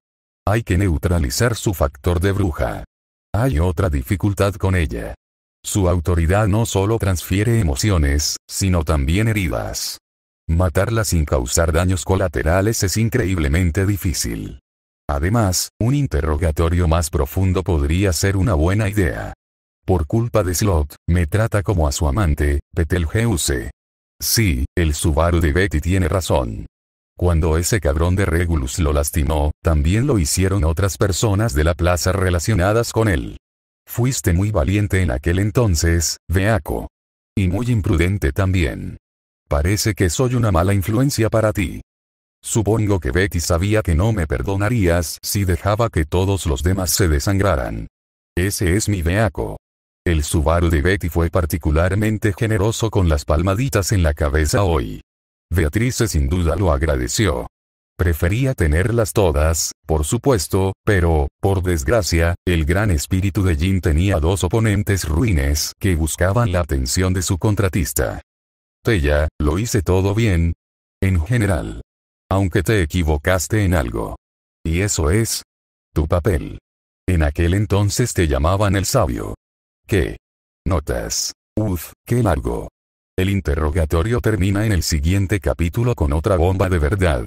Hay que neutralizar su factor de bruja. Hay otra dificultad con ella. Su autoridad no solo transfiere emociones, sino también heridas. Matarla sin causar daños colaterales es increíblemente difícil. Además, un interrogatorio más profundo podría ser una buena idea. Por culpa de Slot, me trata como a su amante, Betelgeuse. Sí, el Subaru de Betty tiene razón. Cuando ese cabrón de Regulus lo lastimó, también lo hicieron otras personas de la plaza relacionadas con él. Fuiste muy valiente en aquel entonces, Beaco. Y muy imprudente también. Parece que soy una mala influencia para ti. Supongo que Betty sabía que no me perdonarías si dejaba que todos los demás se desangraran. Ese es mi Beaco. El Subaru de Betty fue particularmente generoso con las palmaditas en la cabeza hoy. Beatrice sin duda lo agradeció. Prefería tenerlas todas, por supuesto, pero, por desgracia, el gran espíritu de Jin tenía dos oponentes ruines que buscaban la atención de su contratista. Tella, ¿lo hice todo bien? En general. Aunque te equivocaste en algo. Y eso es tu papel. En aquel entonces te llamaban el sabio. ¿Qué? Notas. Uf, qué largo. El interrogatorio termina en el siguiente capítulo con otra bomba de verdad.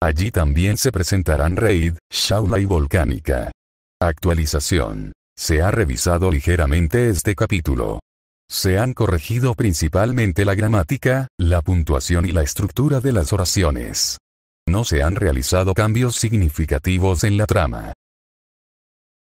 Allí también se presentarán Raid, Shaula y Volcánica. Actualización. Se ha revisado ligeramente este capítulo. Se han corregido principalmente la gramática, la puntuación y la estructura de las oraciones. No se han realizado cambios significativos en la trama.